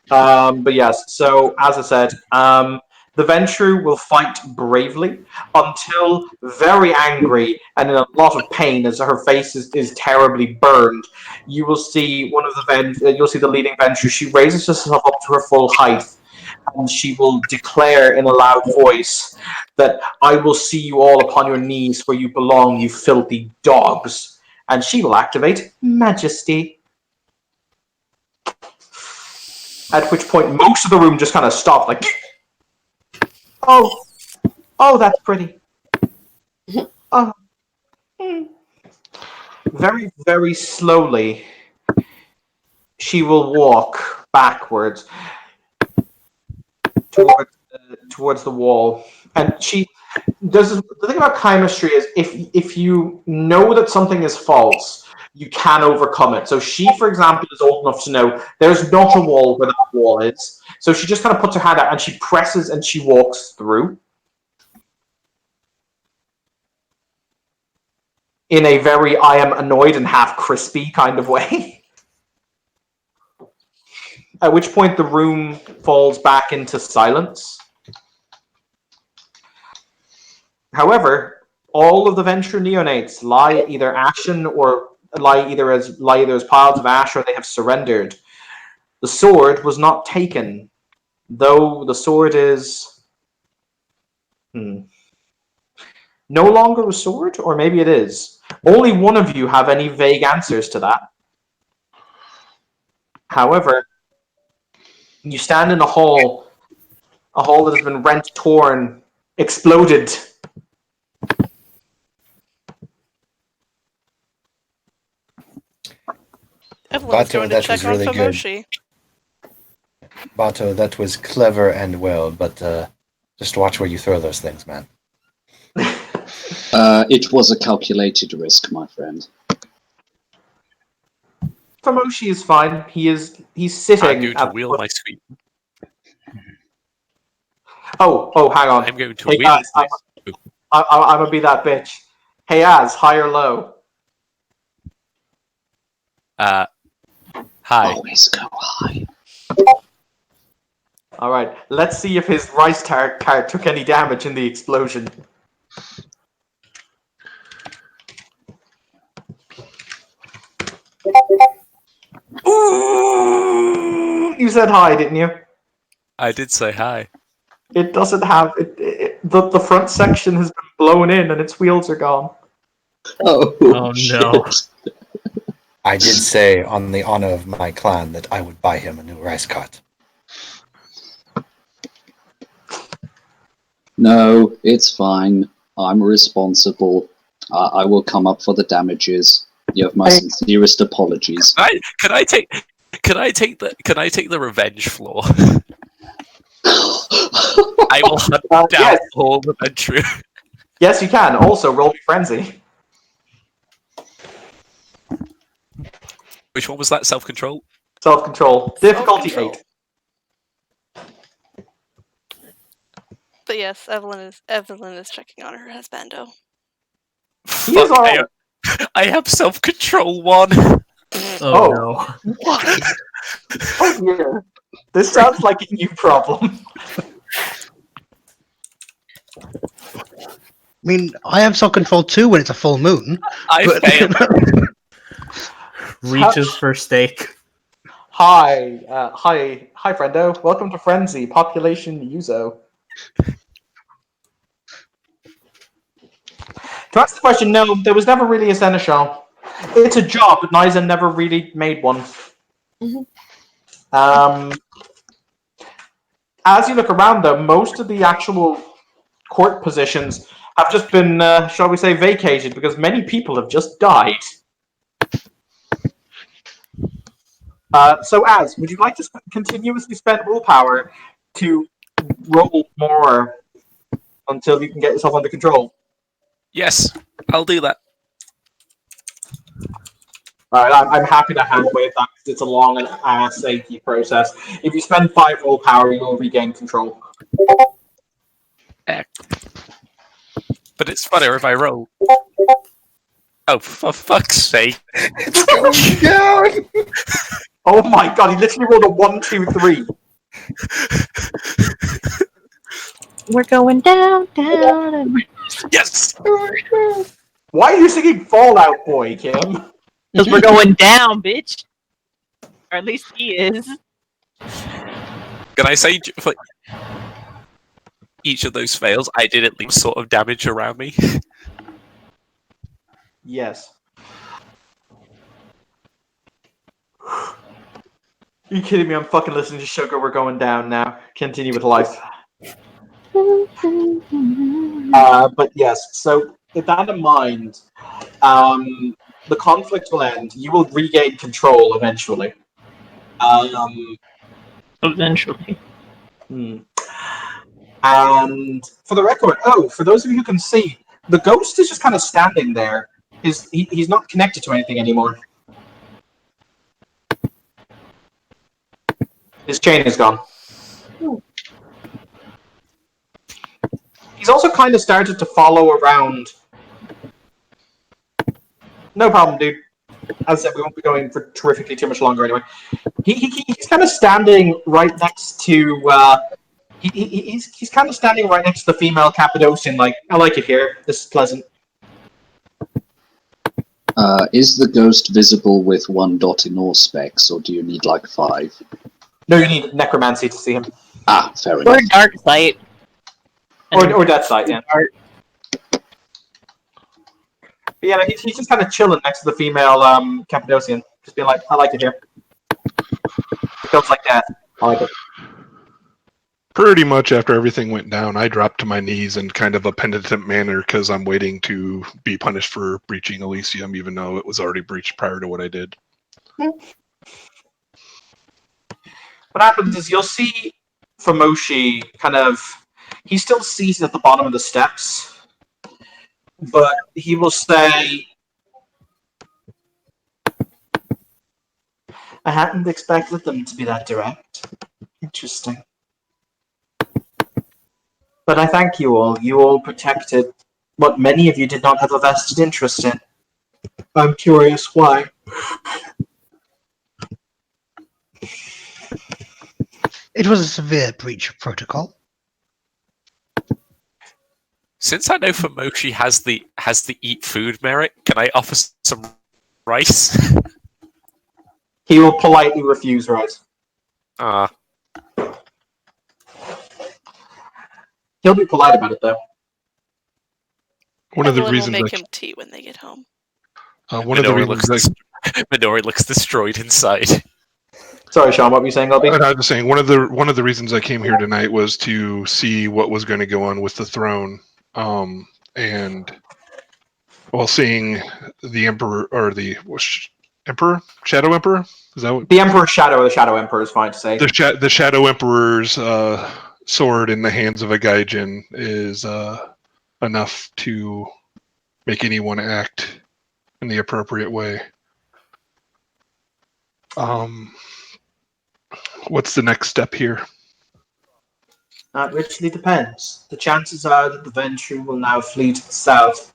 But yes, so as I said, the Ventru will fight bravely until very angry and in a lot of pain as her face is terribly burned. You will see one of the you'll see the leading Ventru. She raises herself up to her full height, and she will declare in a loud voice that I will see you all upon your knees where you belong, you filthy dogs. And she will activate Majesty. At which point most of the room just kind of stopped, like, oh, that's pretty. Oh. Very, very slowly, she will walk backwards towards the wall, and she does. The thing about chemistry is, if you know that something is false, you can overcome it. So she, for example, is old enough to know there's not a wall where that wall is. So she just kind of puts her hand out and she presses and she walks through in a very I am annoyed and half crispy kind of way. At which point the room falls back into silence. However, all of the Ventru neonates lie either ashen or lie either as piles of ash, or they have surrendered. The sword was not taken, though the sword is no longer a sword, or maybe it is. Only one of you have any vague answers to that. However, you stand in a hall that has been rent, torn, exploded. Evelyn's Bato, going to that check was on really good. Famoshi. Bato, that was clever and well, but just watch where you throw those things, man. It was a calculated risk, my friend. Famoshi is fine. He's I'm sitting going to wheel my sweep. Oh, hang on. I'm going to Hey wheel guys, my I'm gonna be that bitch. Hey Az, high or low? Hi. Always go high. Alright, let's see if his rice tart cart took any damage in the explosion. Ooh! You said hi, didn't you? I did say hi. It doesn't have the front section has been blown in and its wheels are gone. Oh no. I did say on the honor of my clan that I would buy him a new rice cart. No, it's fine. I'm responsible. I will come up for the damages. You have my sincerest apologies. Can I take the revenge floor? I will hunt down yes. all the Ventru. Yes, you can. Also, roll me frenzy. Which one was that? Self-control? Self-control. Difficulty Self-control. 8. But yes, Evelyn is checking on her husbando. He is alright. I have self-control 1. Oh no. What? Oh dear. This sounds like a new problem. I mean, I have self-control too when it's a full moon. I but- failed. Reaches for steak. Hi, friendo. Welcome to Frenzy, population Yuzo. To answer the question, no, there was never really a seneschal. It's a job, but Niza never really made one. As you look around, though, most of the actual court positions have just been, shall we say, vacated because many people have just died. So, Az, would you like to continuously spend willpower to roll more until you can get yourself under control? Yes, I'll do that. Alright, I'm happy to hand wave that because it's a long and achy process. If you spend 5 willpower, you will regain control. But it's funnier if I roll. Oh, for fuck's sake. It's going down! Oh my god, he literally rolled a 1, 2, 3. We're going down, down, and Yes! Why are you singing Fallout Boy, Kim? because we're going down, bitch. Or at least he is. Can I say, for each of those fails, I did at least sort of damage around me? Yes. Are you kidding me? I'm fucking listening to Sugar. We're going down now. Continue with life. But yes, so with that in mind, the conflict will end. You will regain control eventually. Eventually. And for the record, for those of you who can see, the ghost is just kind of standing there. He's not connected to anything anymore. His chain is gone. He's also kind of started to follow around. No problem, dude. As I said, we won't be going for terrifically too much longer anyway. He's kind of standing right next to. He's kind of standing right next to the female Cappadocian. Like, I like it here. This is pleasant. Is the ghost visible with 1 dot in all specs, or do you need like 5? No, you need necromancy to see him. Ah, fair enough. Or dark sight. Or death sight, yeah. But yeah, he's just kind of chilling next to the female Cappadocian. Just being like, I like it here. It feels like that. I like it. Pretty much after everything went down, I dropped to my knees in kind of a penitent manner because I'm waiting to be punished for breaching Elysium, even though it was already breached prior to what I did. What happens is you'll see Famoshi kind of... He still sees it at the bottom of the steps, but he will say, I hadn't expected them to be that direct. Interesting. But I thank you all. You all protected what many of you did not have a vested interest in. I'm curious why. It was a severe breach of protocol. Since I know Famoshi has the eat food merit, can I offer some rice? He will politely refuse rice. He'll be polite about it, though. One of the Everyone will reasons make him tea when they get home. one of the reasons Midori looks destroyed inside. Sorry, Sean, what were you saying, Albie? I was just saying one of the reasons I came here tonight was to see what was going to go on with the throne, and while seeing the Emperor or the Emperor, Shadow Emperor, is that what? The Emperor's Shadow, or the Shadow Emperor is fine to say. The Shadow Emperor's sword in the hands of a Gaijin is enough to make anyone act in the appropriate way. What's the next step here? That richly depends. The chances are that the Ventru will now flee to the south.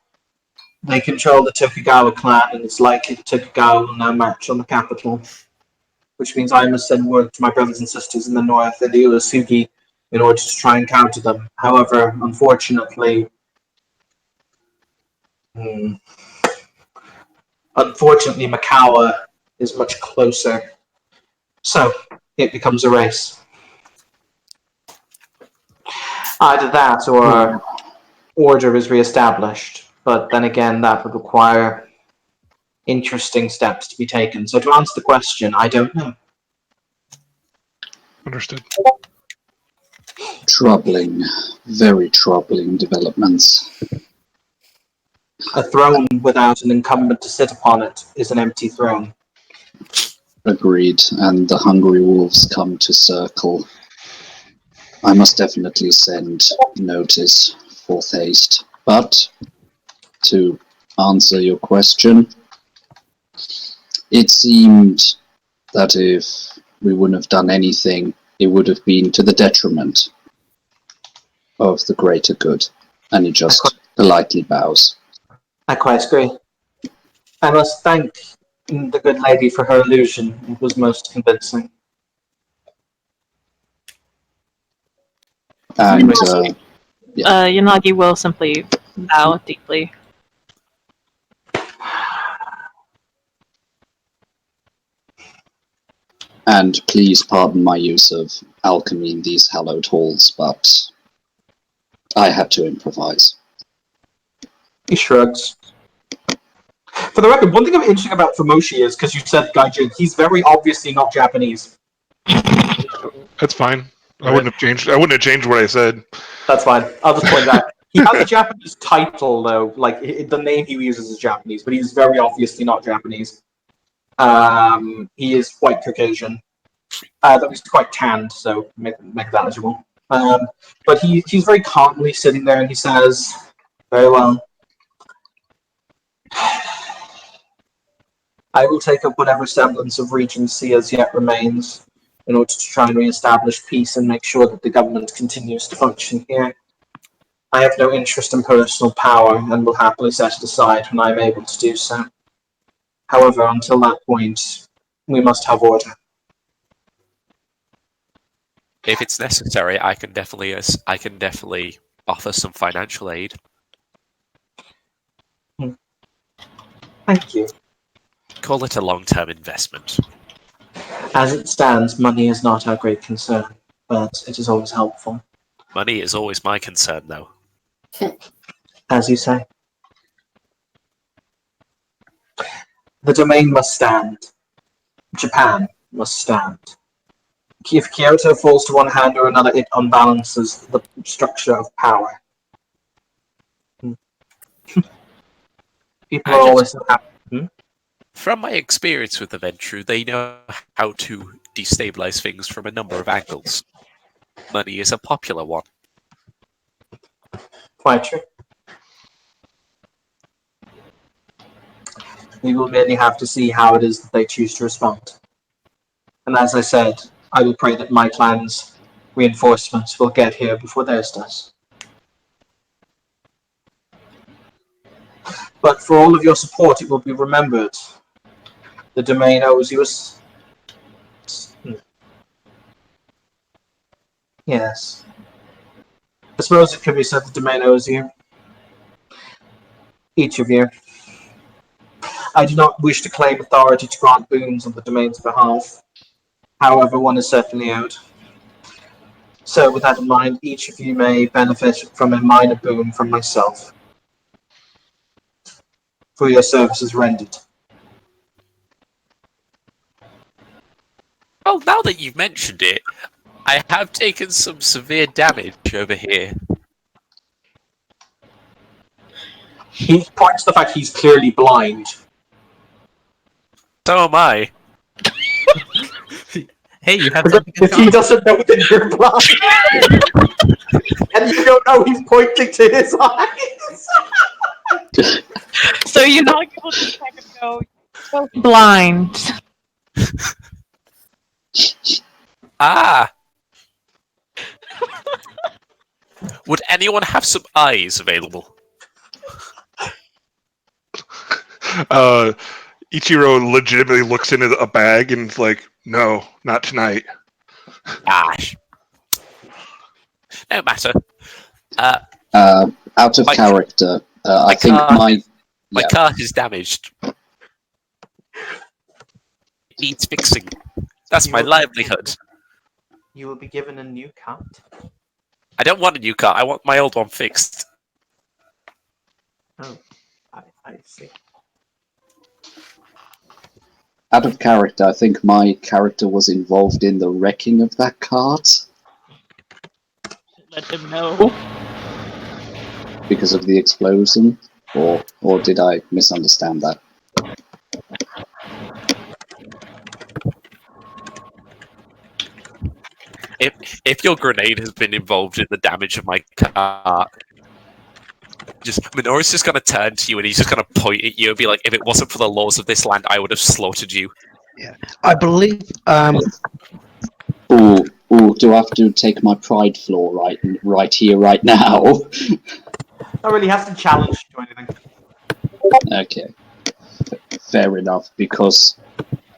They control the Tokugawa clan, and it's likely the Tokugawa will now march on the capital. Which means I must send word to my brothers and sisters in the north and the Uesugi in order to try and counter them. However, unfortunately... Unfortunately, Mikawa is much closer. So, it becomes a race. Either that or order is re-established. But then again, that would require interesting steps to be taken. So to answer the question, I don't know. Understood. Troubling, very troubling developments. A throne without an incumbent to sit upon it is an empty throne. Agreed, and the hungry wolves come to circle. I must definitely send notice for haste. But, to answer your question, it seemed that if we wouldn't have done anything, it would have been to the detriment of the greater good. And he just politely bows. I quite agree. I must thank the good lady for her illusion. It was most convincing. And Yanagi will simply bow deeply. And please pardon my use of alchemy in these hallowed halls, but I had to improvise. He shrugs. For the record, one thing I'm interesting about Fumoshi is, because you said Gaijin, he's very obviously not Japanese. That's fine. I wouldn't have changed what I said. That's fine. I'll just point that. He has a Japanese title, though. Like, the name he uses is Japanese, but he's very obviously not Japanese. He is white Caucasian. Though he's quite tanned, so make that as well. But he's very calmly sitting there, and he says, "Very well. I will take up whatever semblance of regency as yet remains in order to try and re-establish peace and make sure that the government continues to function here. I have no interest in personal power and will happily set it aside when I am able to do so. However, until that point, we must have order." If it's necessary, I can definitely offer some financial aid. Thank you. Call it a long-term investment. As it stands, money is not our great concern, but it is always helpful. Money is always my concern, though. As you say. The domain must stand. Japan must stand. If Kyoto falls to one hand or another, it unbalances the structure of power. People are always happy. From my experience with the Ventrue, they know how to destabilize things from a number of angles. Money is a popular one. Quite true. We will merely have to see how it is that they choose to respond. And as I said, I will pray that my clan's reinforcements will get here before theirs does. But for all of your support, it will be remembered. The domain owes you a... Yes. I suppose it could be said the domain owes you. Each of you. I do not wish to claim authority to grant boons on the domain's behalf. However, one is certainly owed. So, with that in mind, each of you may benefit from a minor boon from myself for your services rendered. Well, now that you've mentioned it, I have taken some severe damage over here. He points to the fact he's clearly blind. So am I. Hey, you have something in If he common. doesn't know that you're blind, and you don't know he's pointing to his eyes. So Yanagi will just kind of go, "You're blind." Ah! Would anyone have some eyes available? Ichiro legitimately looks into a bag and is like, "No, not tonight." Gosh. No matter. Out of character, I think my cart is damaged. It needs fixing. That's my livelihood. You will be given a new cart. I don't want a new cart. I want my old one fixed. Oh, I see. Out of character, I think my character was involved in the wrecking of that cart Let him know. because of the explosion. Or did I misunderstand that? If your grenade has been involved in the damage of my car, Minoru's just going to turn to you and he's just going to point at you and be like, if it wasn't for the laws of this land, I would have slaughtered you. I believe. Do I have to take my pride flaw right here, right now? Not really has to challenge you to anything. Okay, fair enough. Because,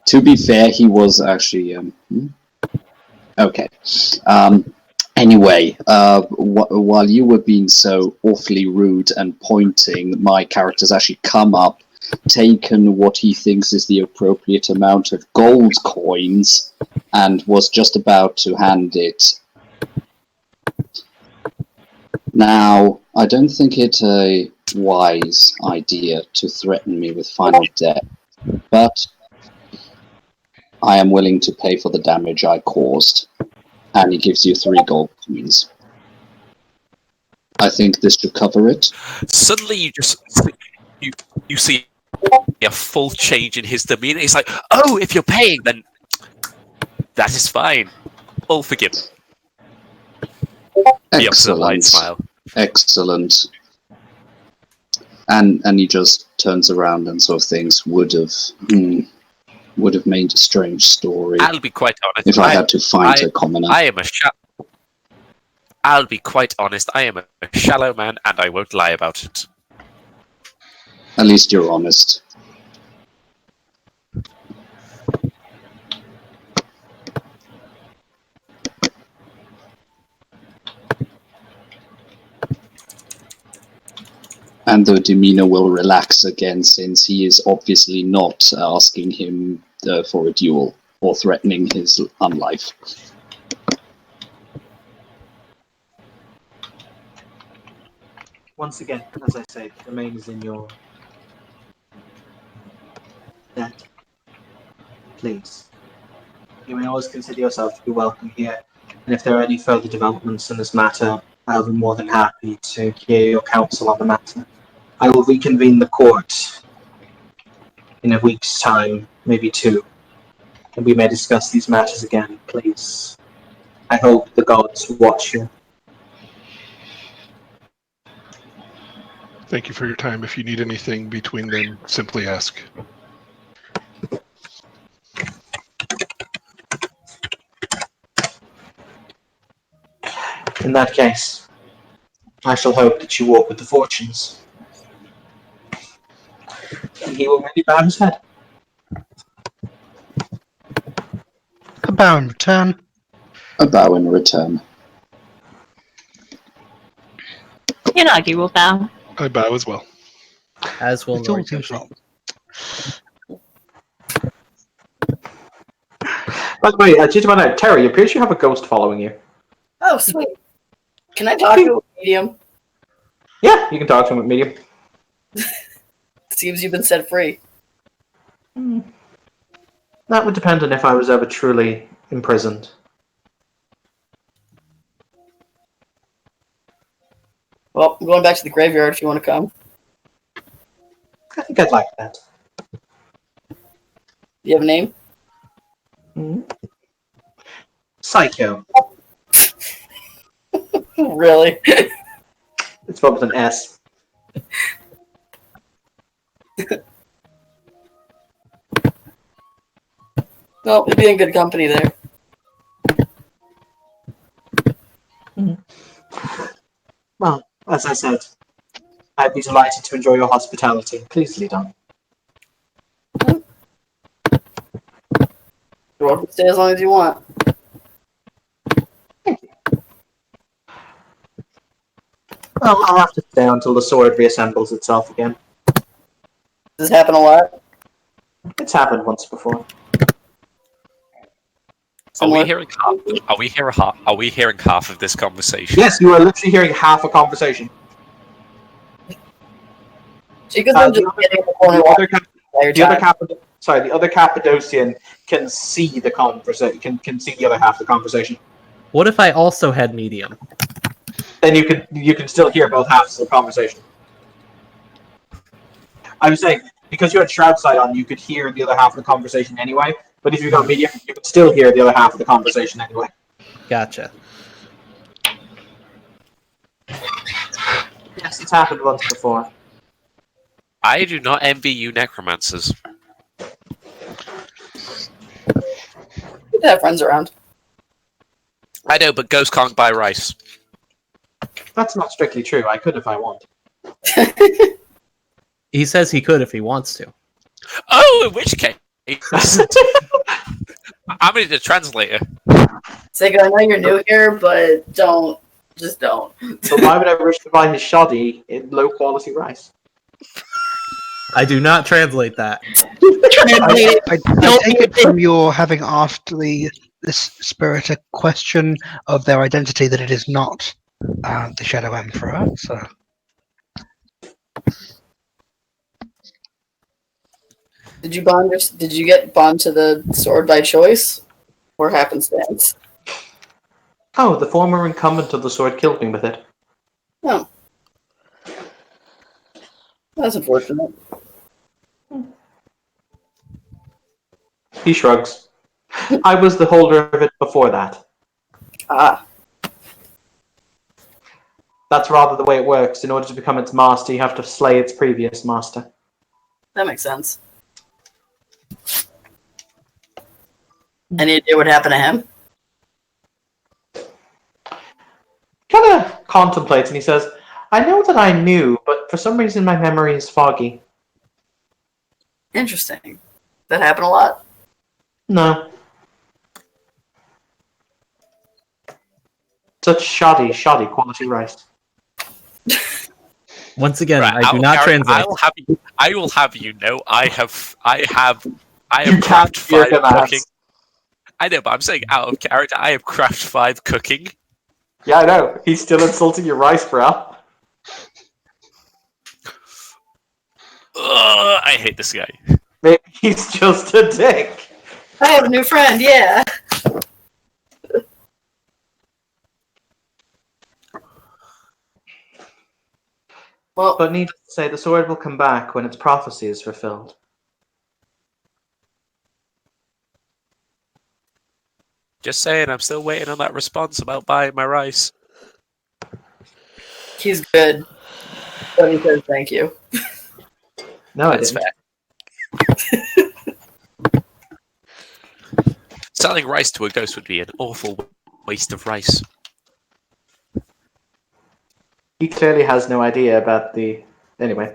to be fair, he was actually okay. Anyway, while you were being so awfully rude and pointing, my character's actually come up, taken what he thinks is the appropriate amount of gold coins, and was just about to hand it. Now, I don't think it's a wise idea to threaten me with final death, but I am willing to pay for the damage I caused. And he gives you 3 gold coins. I think this should cover it. Suddenly, you see a full change in his demeanor. He's like, "Oh, if you're paying, then that is fine. All forgiven." The opposite light smile. Excellent. And he just turns around and sort of thinks, would have made a strange story. I'll be quite honest. If I had to find a commoner. I'll be quite honest. I am a shallow man, and I won't lie about it. At least you're honest. And the demeanor will relax again, since he is obviously not asking him for a duel or threatening his unlife. Once again, as I say, the remains in your debt. Please. You may always consider yourself to be welcome here, and if there are any further developments in this matter, I'll be more than happy to hear your counsel on the matter. I will reconvene the court in a week's time, maybe 2, and we may discuss these matters again, please. I hope the gods watch you. Thank you for your time. If you need anything between then, simply ask. In that case, I shall hope that you walk with the fortunes. And he will maybe bow his head. A bow in return. A bow in return. Yanagi will bow. I bow as well. As will It's all Noritoshi. too wrong. By the way, just about now, Terry, it appears you have a ghost following you. Oh, sweet. Can I talk to a medium? Yeah, you can talk to him with medium. Seems you've been set free. That would depend on if I was ever truly imprisoned. Well, I'm going back to the graveyard if you want to come. I think I'd like that. Do you have a name? Psycho. Really? It's spelled with an S. No, you'd be in good company there. Well, as I said, I'd be delighted to enjoy your hospitality. Please lead on. You're welcome to stay as long as you want. Well, I'll have to stay until the sword reassembles itself again. Does this happen a lot? It's happened once before. Are we hearing half? Are we hearing half of this conversation? Yes, you are literally hearing half a conversation. Chica's Uh, been just getting in the corner The other, the the other Cappadocian can see the conversation. Can see the other half of the conversation. What if I also had medium? Then you can still hear both halves of the conversation. I was saying, because you had Shroud Sight on, you could hear the other half of the conversation anyway. But if you got medium, you could still hear the other half of the conversation anyway. Gotcha. Yes, it's happened once before. I do not envy you necromancers. Good to have friends around. I know, but ghosts can't buy rice. That's not strictly true. I could if I want. He says he could if he wants to. Oh, in which case... I'm going to translator. Sega, I know you're new here, but don't. Just don't. But why would I wish to buy his shoddy in low quality rice? I do not translate that. I take it from your having asked this spirit a question of their identity that it is not the Shadow Emperor. So Did you get bond to the sword by choice or happenstance? Oh, the former incumbent of the sword killed me with it. Oh. That's unfortunate. He shrugs. I was the holder of it before that. Ah. That's rather the way it works. In order to become its master, you have to slay its previous master. That makes sense. Any idea what happened to him? Kind of contemplates and he says, I know that I knew, but for some reason my memory is foggy. Interesting. That happened a lot? No. Such shoddy quality rice. Once again, Right, I do not translate. I will have you know, I have You craft can't hear 5 him cooking. ask. I know, but I'm saying out of character, I have craft 5 cooking. Yeah, I know. He's still insulting your rice, bro. I hate this guy. Maybe he's just a dick. I have a new friend, yeah. Well, But needless to say, the sword will come back when its prophecy is fulfilled. Just saying, I'm still waiting on that response about buying my rice. he's good. But he says thank you. No, I That's didn't. fair. Selling rice to a ghost would be an awful waste of rice. He clearly has no idea about the... Anyway,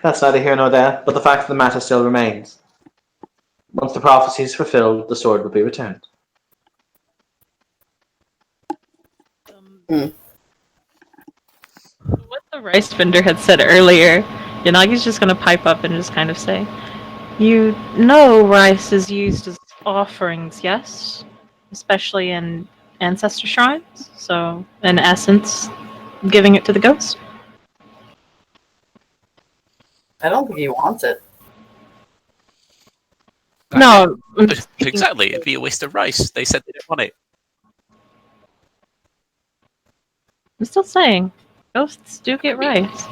that's neither here nor there, but the fact of the matter still remains. Once the prophecy is fulfilled, the sword will be returned. What the rice vendor had said earlier, Yanagi's just gonna pipe up and just kind of say, you know rice is used as offerings, yes? Especially in ancestor shrines, so in essence, giving it to the ghost. I don't think he wants it. No, Exactly, it'd be a waste of rice. They said they didn't want it. I'm still saying, ghosts do get rice.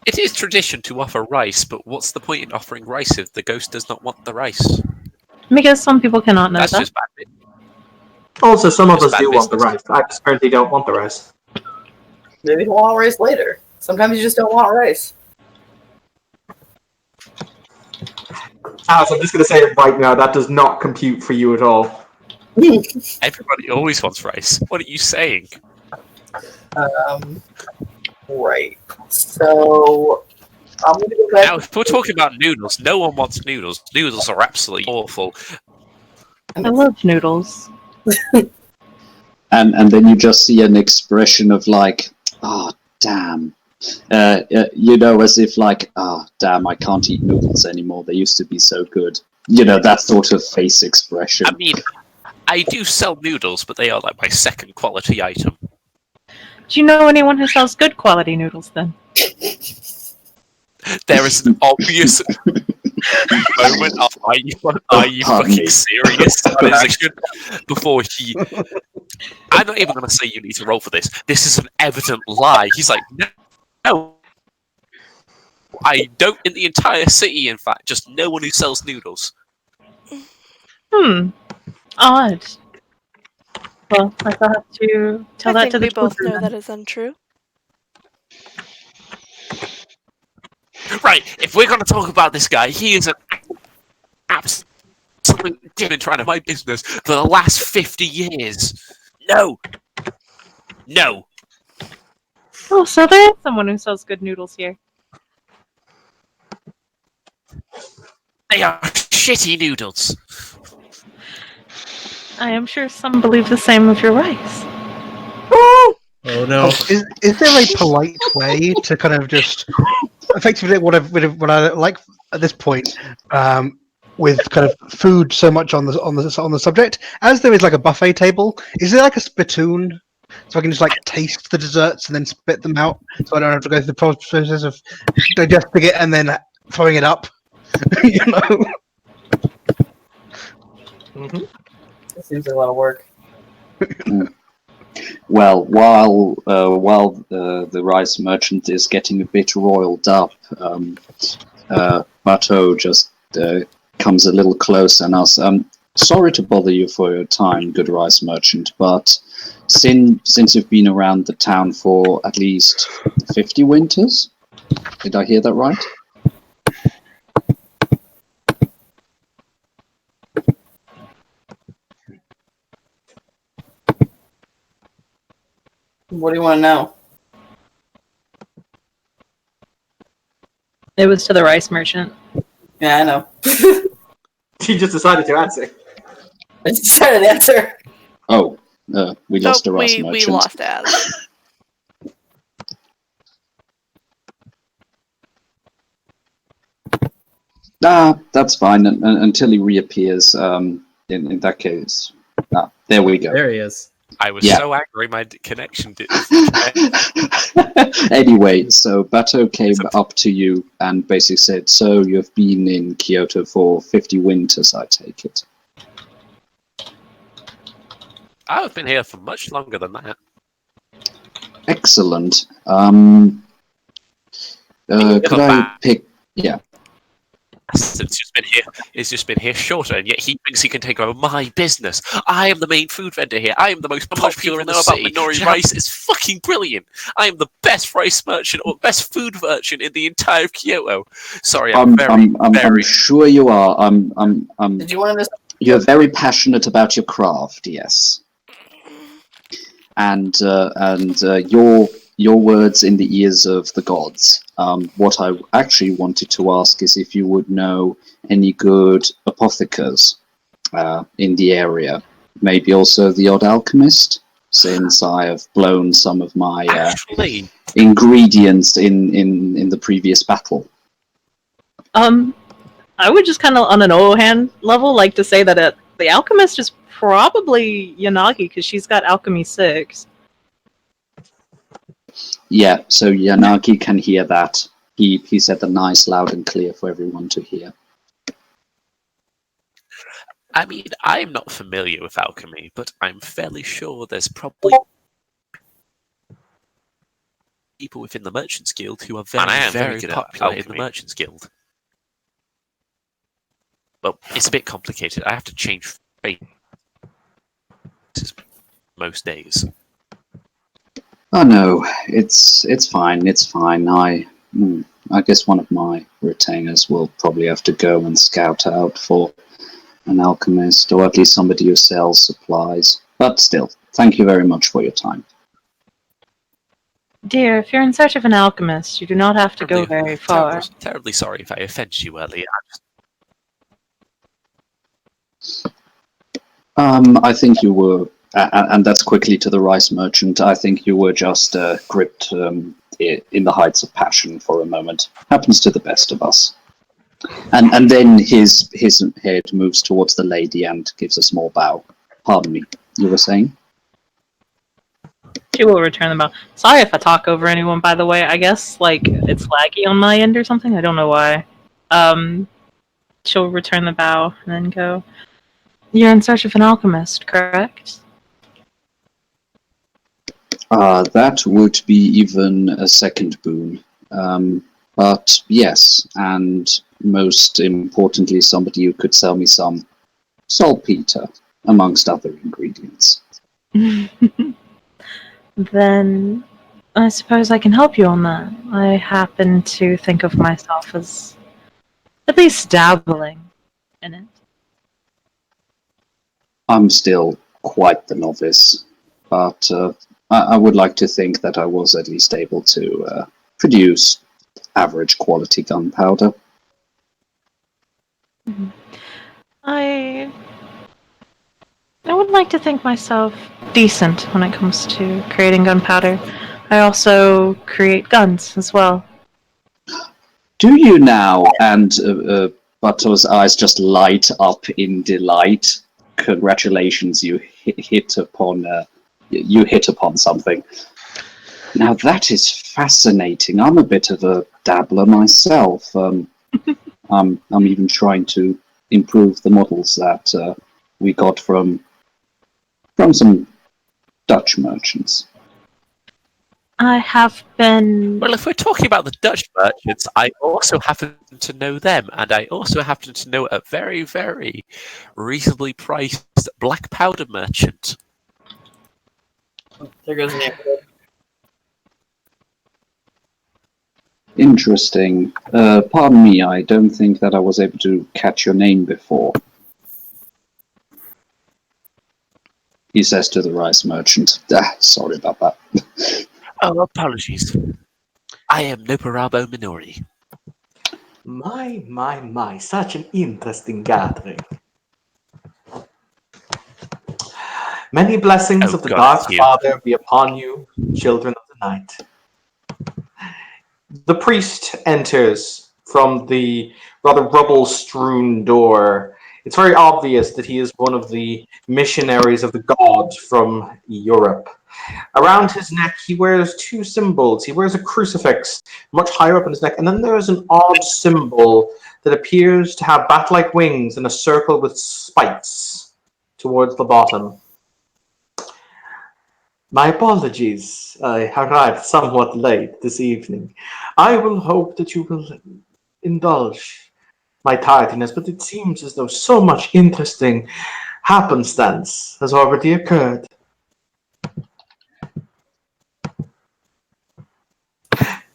It is tradition to offer rice, but what's the point in offering rice if the ghost does not want the rice? Because some people cannot know That's that. just bad. Also, some of Just us bad do want the business. rice. I just currently don't want the rice. Maybe he'll want rice later. Sometimes you just don't want rice. Alice, I'm just going to say it right now, that does not compute for you at all. Everybody always wants rice. What are you saying? Right. So, I'm going to go back. Now, if we're talking about noodles, no one wants noodles. Noodles are absolutely awful. I love noodles. And then you just see an expression of like, oh damn, as if like, oh damn, I can't eat noodles anymore. They used to be so good. That sort of face expression. I mean, I do sell noodles, but they are like my second quality item. Do you know anyone who sells good quality noodles then? There is an obvious moment of, are you Pardon me. fucking serious? Transition before he... I'm not even going to say you need to roll for this. This is an evident lie. He's like, no. I don't in the entire city, in fact. Just no one who sells noodles. Odd. Well, I thought have to tell I that think to the we both children know then. that is untrue. Right, if we're going to talk about this guy, he is an absolute demon trying to my business for the last 50 years. No. No. Oh, so there is someone who sells good noodles here. They are shitty noodles. I am sure some believe the same of your rice. Oh no. Is there a polite way to kind of just effectively what I like at this point, with kind of food so much on the subject, as there is like a buffet table, is there like a spittoon so I can just like taste the desserts and then spit them out, so I don't have to go through the process of digesting it and then throwing it up, you know? That seems like a lot of work. Well, while the rice merchant is getting a bit roiled up, Bateau just comes a little closer and asks, "Sorry to bother you for your time, good rice merchant, but since you've been around the town for at least 50 winters, did I hear that right?" What do you want to know? It was to the rice merchant. Yeah, I know. She just decided to answer. I just decided to answer. Oh, we lost the rice we merchant. lost Az. That's fine until he reappears. In that case, there we go. There he is. I was Yeah. so angry my connection did. Anyway, so Bateau came up to you and basically said, "So you've been in Kyoto for 50 winters, I take it." I've been here for much longer than that. Excellent. The Could other I bad pick? Yeah. bastard's just been here shorter, and yet he thinks he can take over my business. I am the main food vendor here. I am the most popular in the city. Minori rice is fucking brilliant. I am the best rice merchant or best food merchant in the entire of Kyoto. Sorry, I'm sure you are. Did you want to? You're very passionate about your craft, yes. And your words in the ears of the gods. What I actually wanted to ask is if you would know any good apothecars in the area. Maybe also the odd alchemist, since I have blown some of my ingredients in the previous battle. I would just kind of, on an Ohan level, like to say that the alchemist is probably Yanagi, because she's got Alchemy 6. Yeah, so Yanagi can hear that. He said that nice, loud and clear for everyone to hear. I mean, I'm not familiar with alchemy, but I'm fairly sure there's probably people within the Merchants Guild who are very popular in the Merchants Guild. Well, it's a bit complicated. I have to change faces most days. Oh no, it's fine. It's fine. I guess one of my retainers will probably have to go and scout out for an alchemist, or at least somebody who sells supplies. But still, thank you very much for your time. Dear, if you're in search of an alchemist, you do not have to go very far. Terribly sorry if I offended you earlier. I think you were, and that's quickly to the rice merchant. I think you were just gripped in the heights of passion for a moment. Happens to the best of us. And then his head moves towards the lady and gives a small bow. Pardon me, you were saying? She will return the bow. Sorry if I talk over anyone, by the way. I guess, like, it's laggy on my end or something. I don't know why. She'll return the bow and then go, "You're in search of an alchemist, correct?" That would be even a second boon. But yes, and most importantly, somebody who could sell me some saltpeter, amongst other ingredients. Then I suppose I can help you on that. I happen to think of myself as at least dabbling in it. I'm still quite the novice, but I would like to think that I was at least able to produce average quality gunpowder. I would like to think myself decent when it comes to creating gunpowder. I also create guns as well. Do you now? And Bato's eyes just light up in delight. Congratulations, you hit upon something. Now that is fascinating. I'm a bit of a dabbler myself. I'm even trying to improve the models that we got from some Dutch merchants. I have been... Well, if we're talking about the Dutch merchants, I also happen to know them, and I also happen to know a very, very reasonably priced black powder merchant. There goes neighborhood. Interesting. Pardon me, I don't think that I was able to catch your name before. He says to the rice merchant. Sorry about that. Oh, apologies. I am Noparabo Minori. My, such an interesting gathering. Many blessings of the Dark Father be upon you, children of the night. The priest enters from the rather rubble-strewn door. It's very obvious that he is one of the missionaries of the god from Europe. Around his neck, he wears two symbols. He wears a crucifix much higher up in his neck, and then there is an odd symbol that appears to have bat-like wings and a circle with spikes towards the bottom. My apologies. I arrived somewhat late this evening. I will hope that you will indulge my tardiness, but it seems as though so much interesting happenstance has already occurred.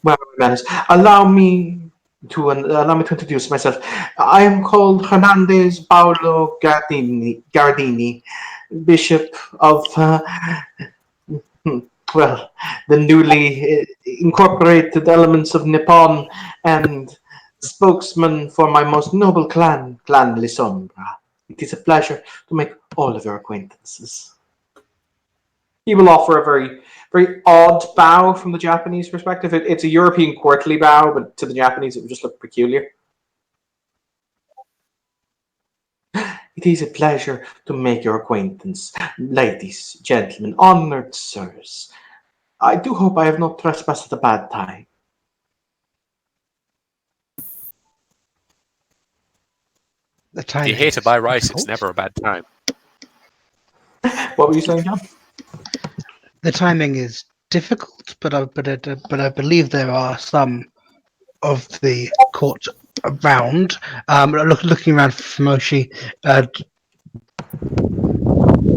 Well, manners, allow me to introduce myself. I am called Hernandez Paulo Gardini, Bishop of the newly incorporated elements of Nippon, and spokesman for my most noble clan, Clan Lisombra. It is a pleasure to make all of your acquaintances. He will offer a very, very odd bow from the Japanese perspective. It's a European courtly bow, but to the Japanese it would just look peculiar. It is a pleasure to make your acquaintance, ladies, gentlemen, honored sirs. I do hope I have not trespassed at a bad time. If you're here to buy rice, it's never a bad time. What were you saying, John? The timing is difficult, but I believe there are some of the court around. Looking around for Moshi,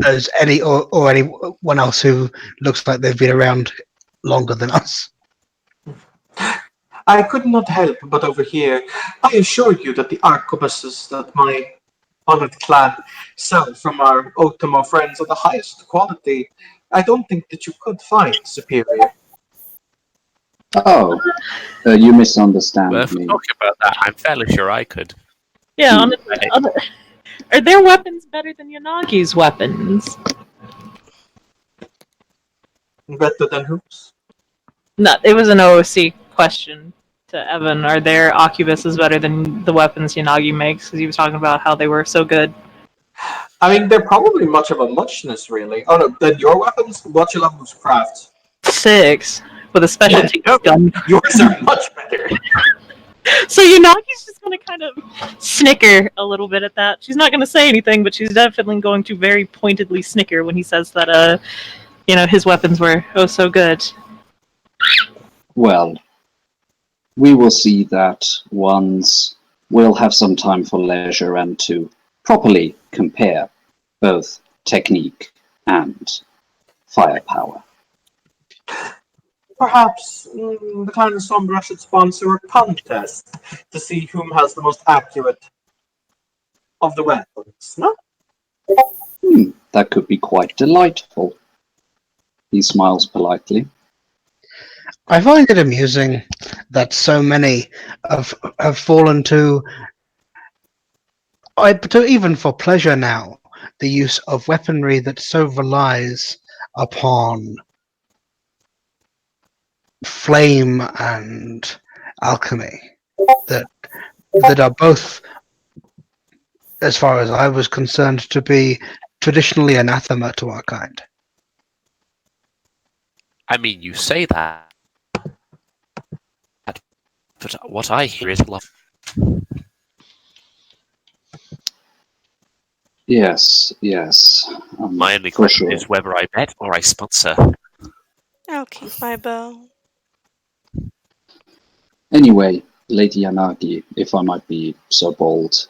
as any or anyone else who looks like they've been around longer than us. I could not help but overhear. I assure you that the arquebuses that my honored clan sell from our Otomo friends are the highest quality. I don't think that you could find superior. Oh, you misunderstand Well, if me. we're talking about that, I'm fairly sure I could. Yeah, are their weapons better than Yanagi's weapons? Better than whose? No, it was an OOC question to Evan. Are their arquebuses better than the weapons Yanagi makes? Because he was talking about how they were so good. I mean, they're probably much of a muchness, really. Oh no, then your weapons? What's your level of craft? 6 with a specialty gun. Yours are much better. So Yanagi's just going to kind of snicker a little bit at that. She's not going to say anything, but she's definitely going to very pointedly snicker when he says that, his weapons were oh so good. Well, we will see that ones will have some time for leisure and to properly compare both technique and firepower. Perhaps the Clan of Sombra should sponsor a contest to see whom has the most accurate of the weapons, no? That could be quite delightful. He smiles politely. I find it amusing that so many have fallen to even for pleasure now, the use of weaponry that so relies upon flame and alchemy that are both, as far as I was concerned, to be traditionally anathema to our kind. I mean, you say that, but what I hear is love. Yes. My only for question sure. is whether I bet or I sponsor. I'll keep my bow. Anyway, Lady Yanagi, if I might be so bold,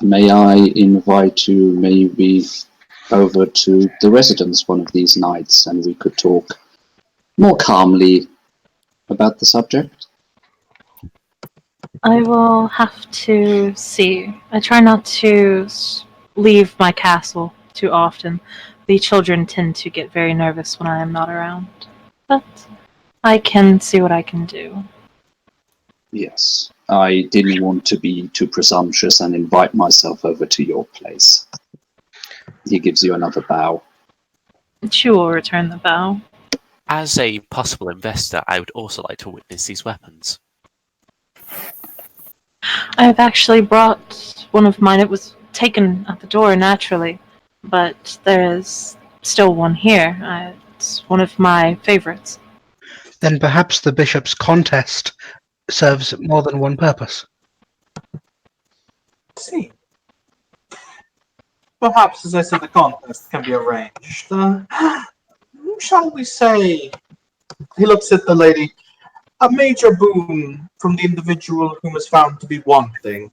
may I invite you maybe over to the residence one of these nights and we could talk more calmly about the subject? I will have to see. I try not to leave my castle too often. The children tend to get very nervous when I am not around. But I can see what I can do. Yes, I didn't want to be too presumptuous and invite myself over to your place. He gives you another bow. She will return the bow. As a possible investor, I would also like to witness these weapons. I've actually brought one of mine. It was taken at the door naturally, but there is still one here. It's one of my favorites. Then perhaps the bishop's contest serves more than one purpose. See. Perhaps, as I said, the contest can be arranged. Shall we say, he looks at the lady, a major boon from the individual whom is found to be wanting.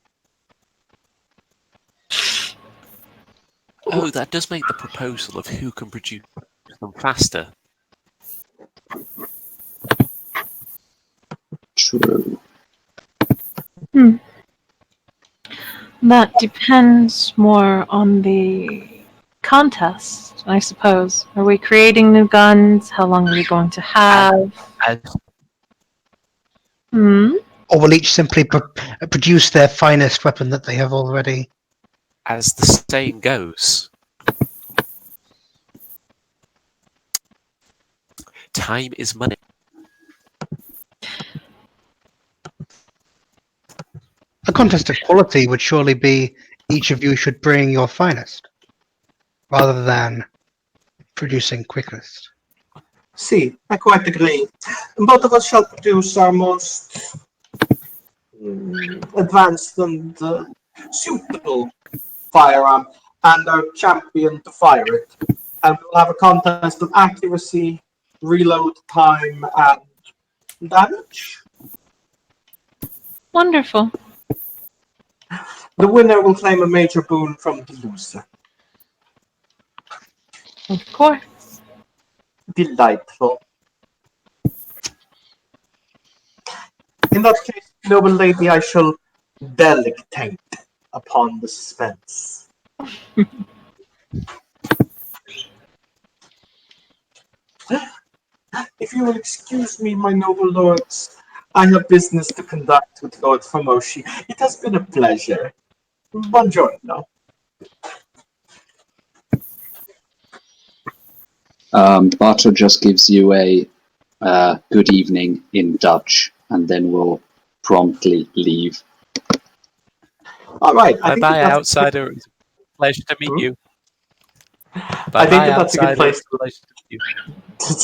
Oh, that does make the proposal of who can produce them faster. True. That depends more on the contest, I suppose. Are we creating new guns? How long are we going to have? Or will each simply produce their finest weapon that they have already? As the saying goes, time is money. A contest of quality would surely be each of you should bring your finest, rather than producing quickest. See, I quite agree. Both of us shall produce our most advanced and suitable firearm, and our champion to fire it. And we'll have a contest of accuracy, reload time, and damage. Wonderful. The winner will claim a major boon from the loser. Of course. Delightful. In that case, noble lady, I shall delectate upon the suspense. If you will excuse me, my noble lords, I have business to conduct with Lord Famoshi. It has been a pleasure. Buongiorno. Barto just gives you a good evening in Dutch, and then will promptly leave. All right. Bye-bye, outsider. It's a pleasure to meet you. I think that's a good place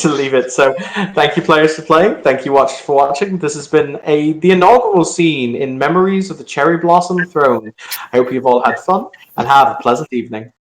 to leave it. So, thank you, players, for playing. Thank you, watchers, for watching. This has been the inaugural scene in Memories of the Cherry Blossom Throne. I hope you've all had fun and have a pleasant evening.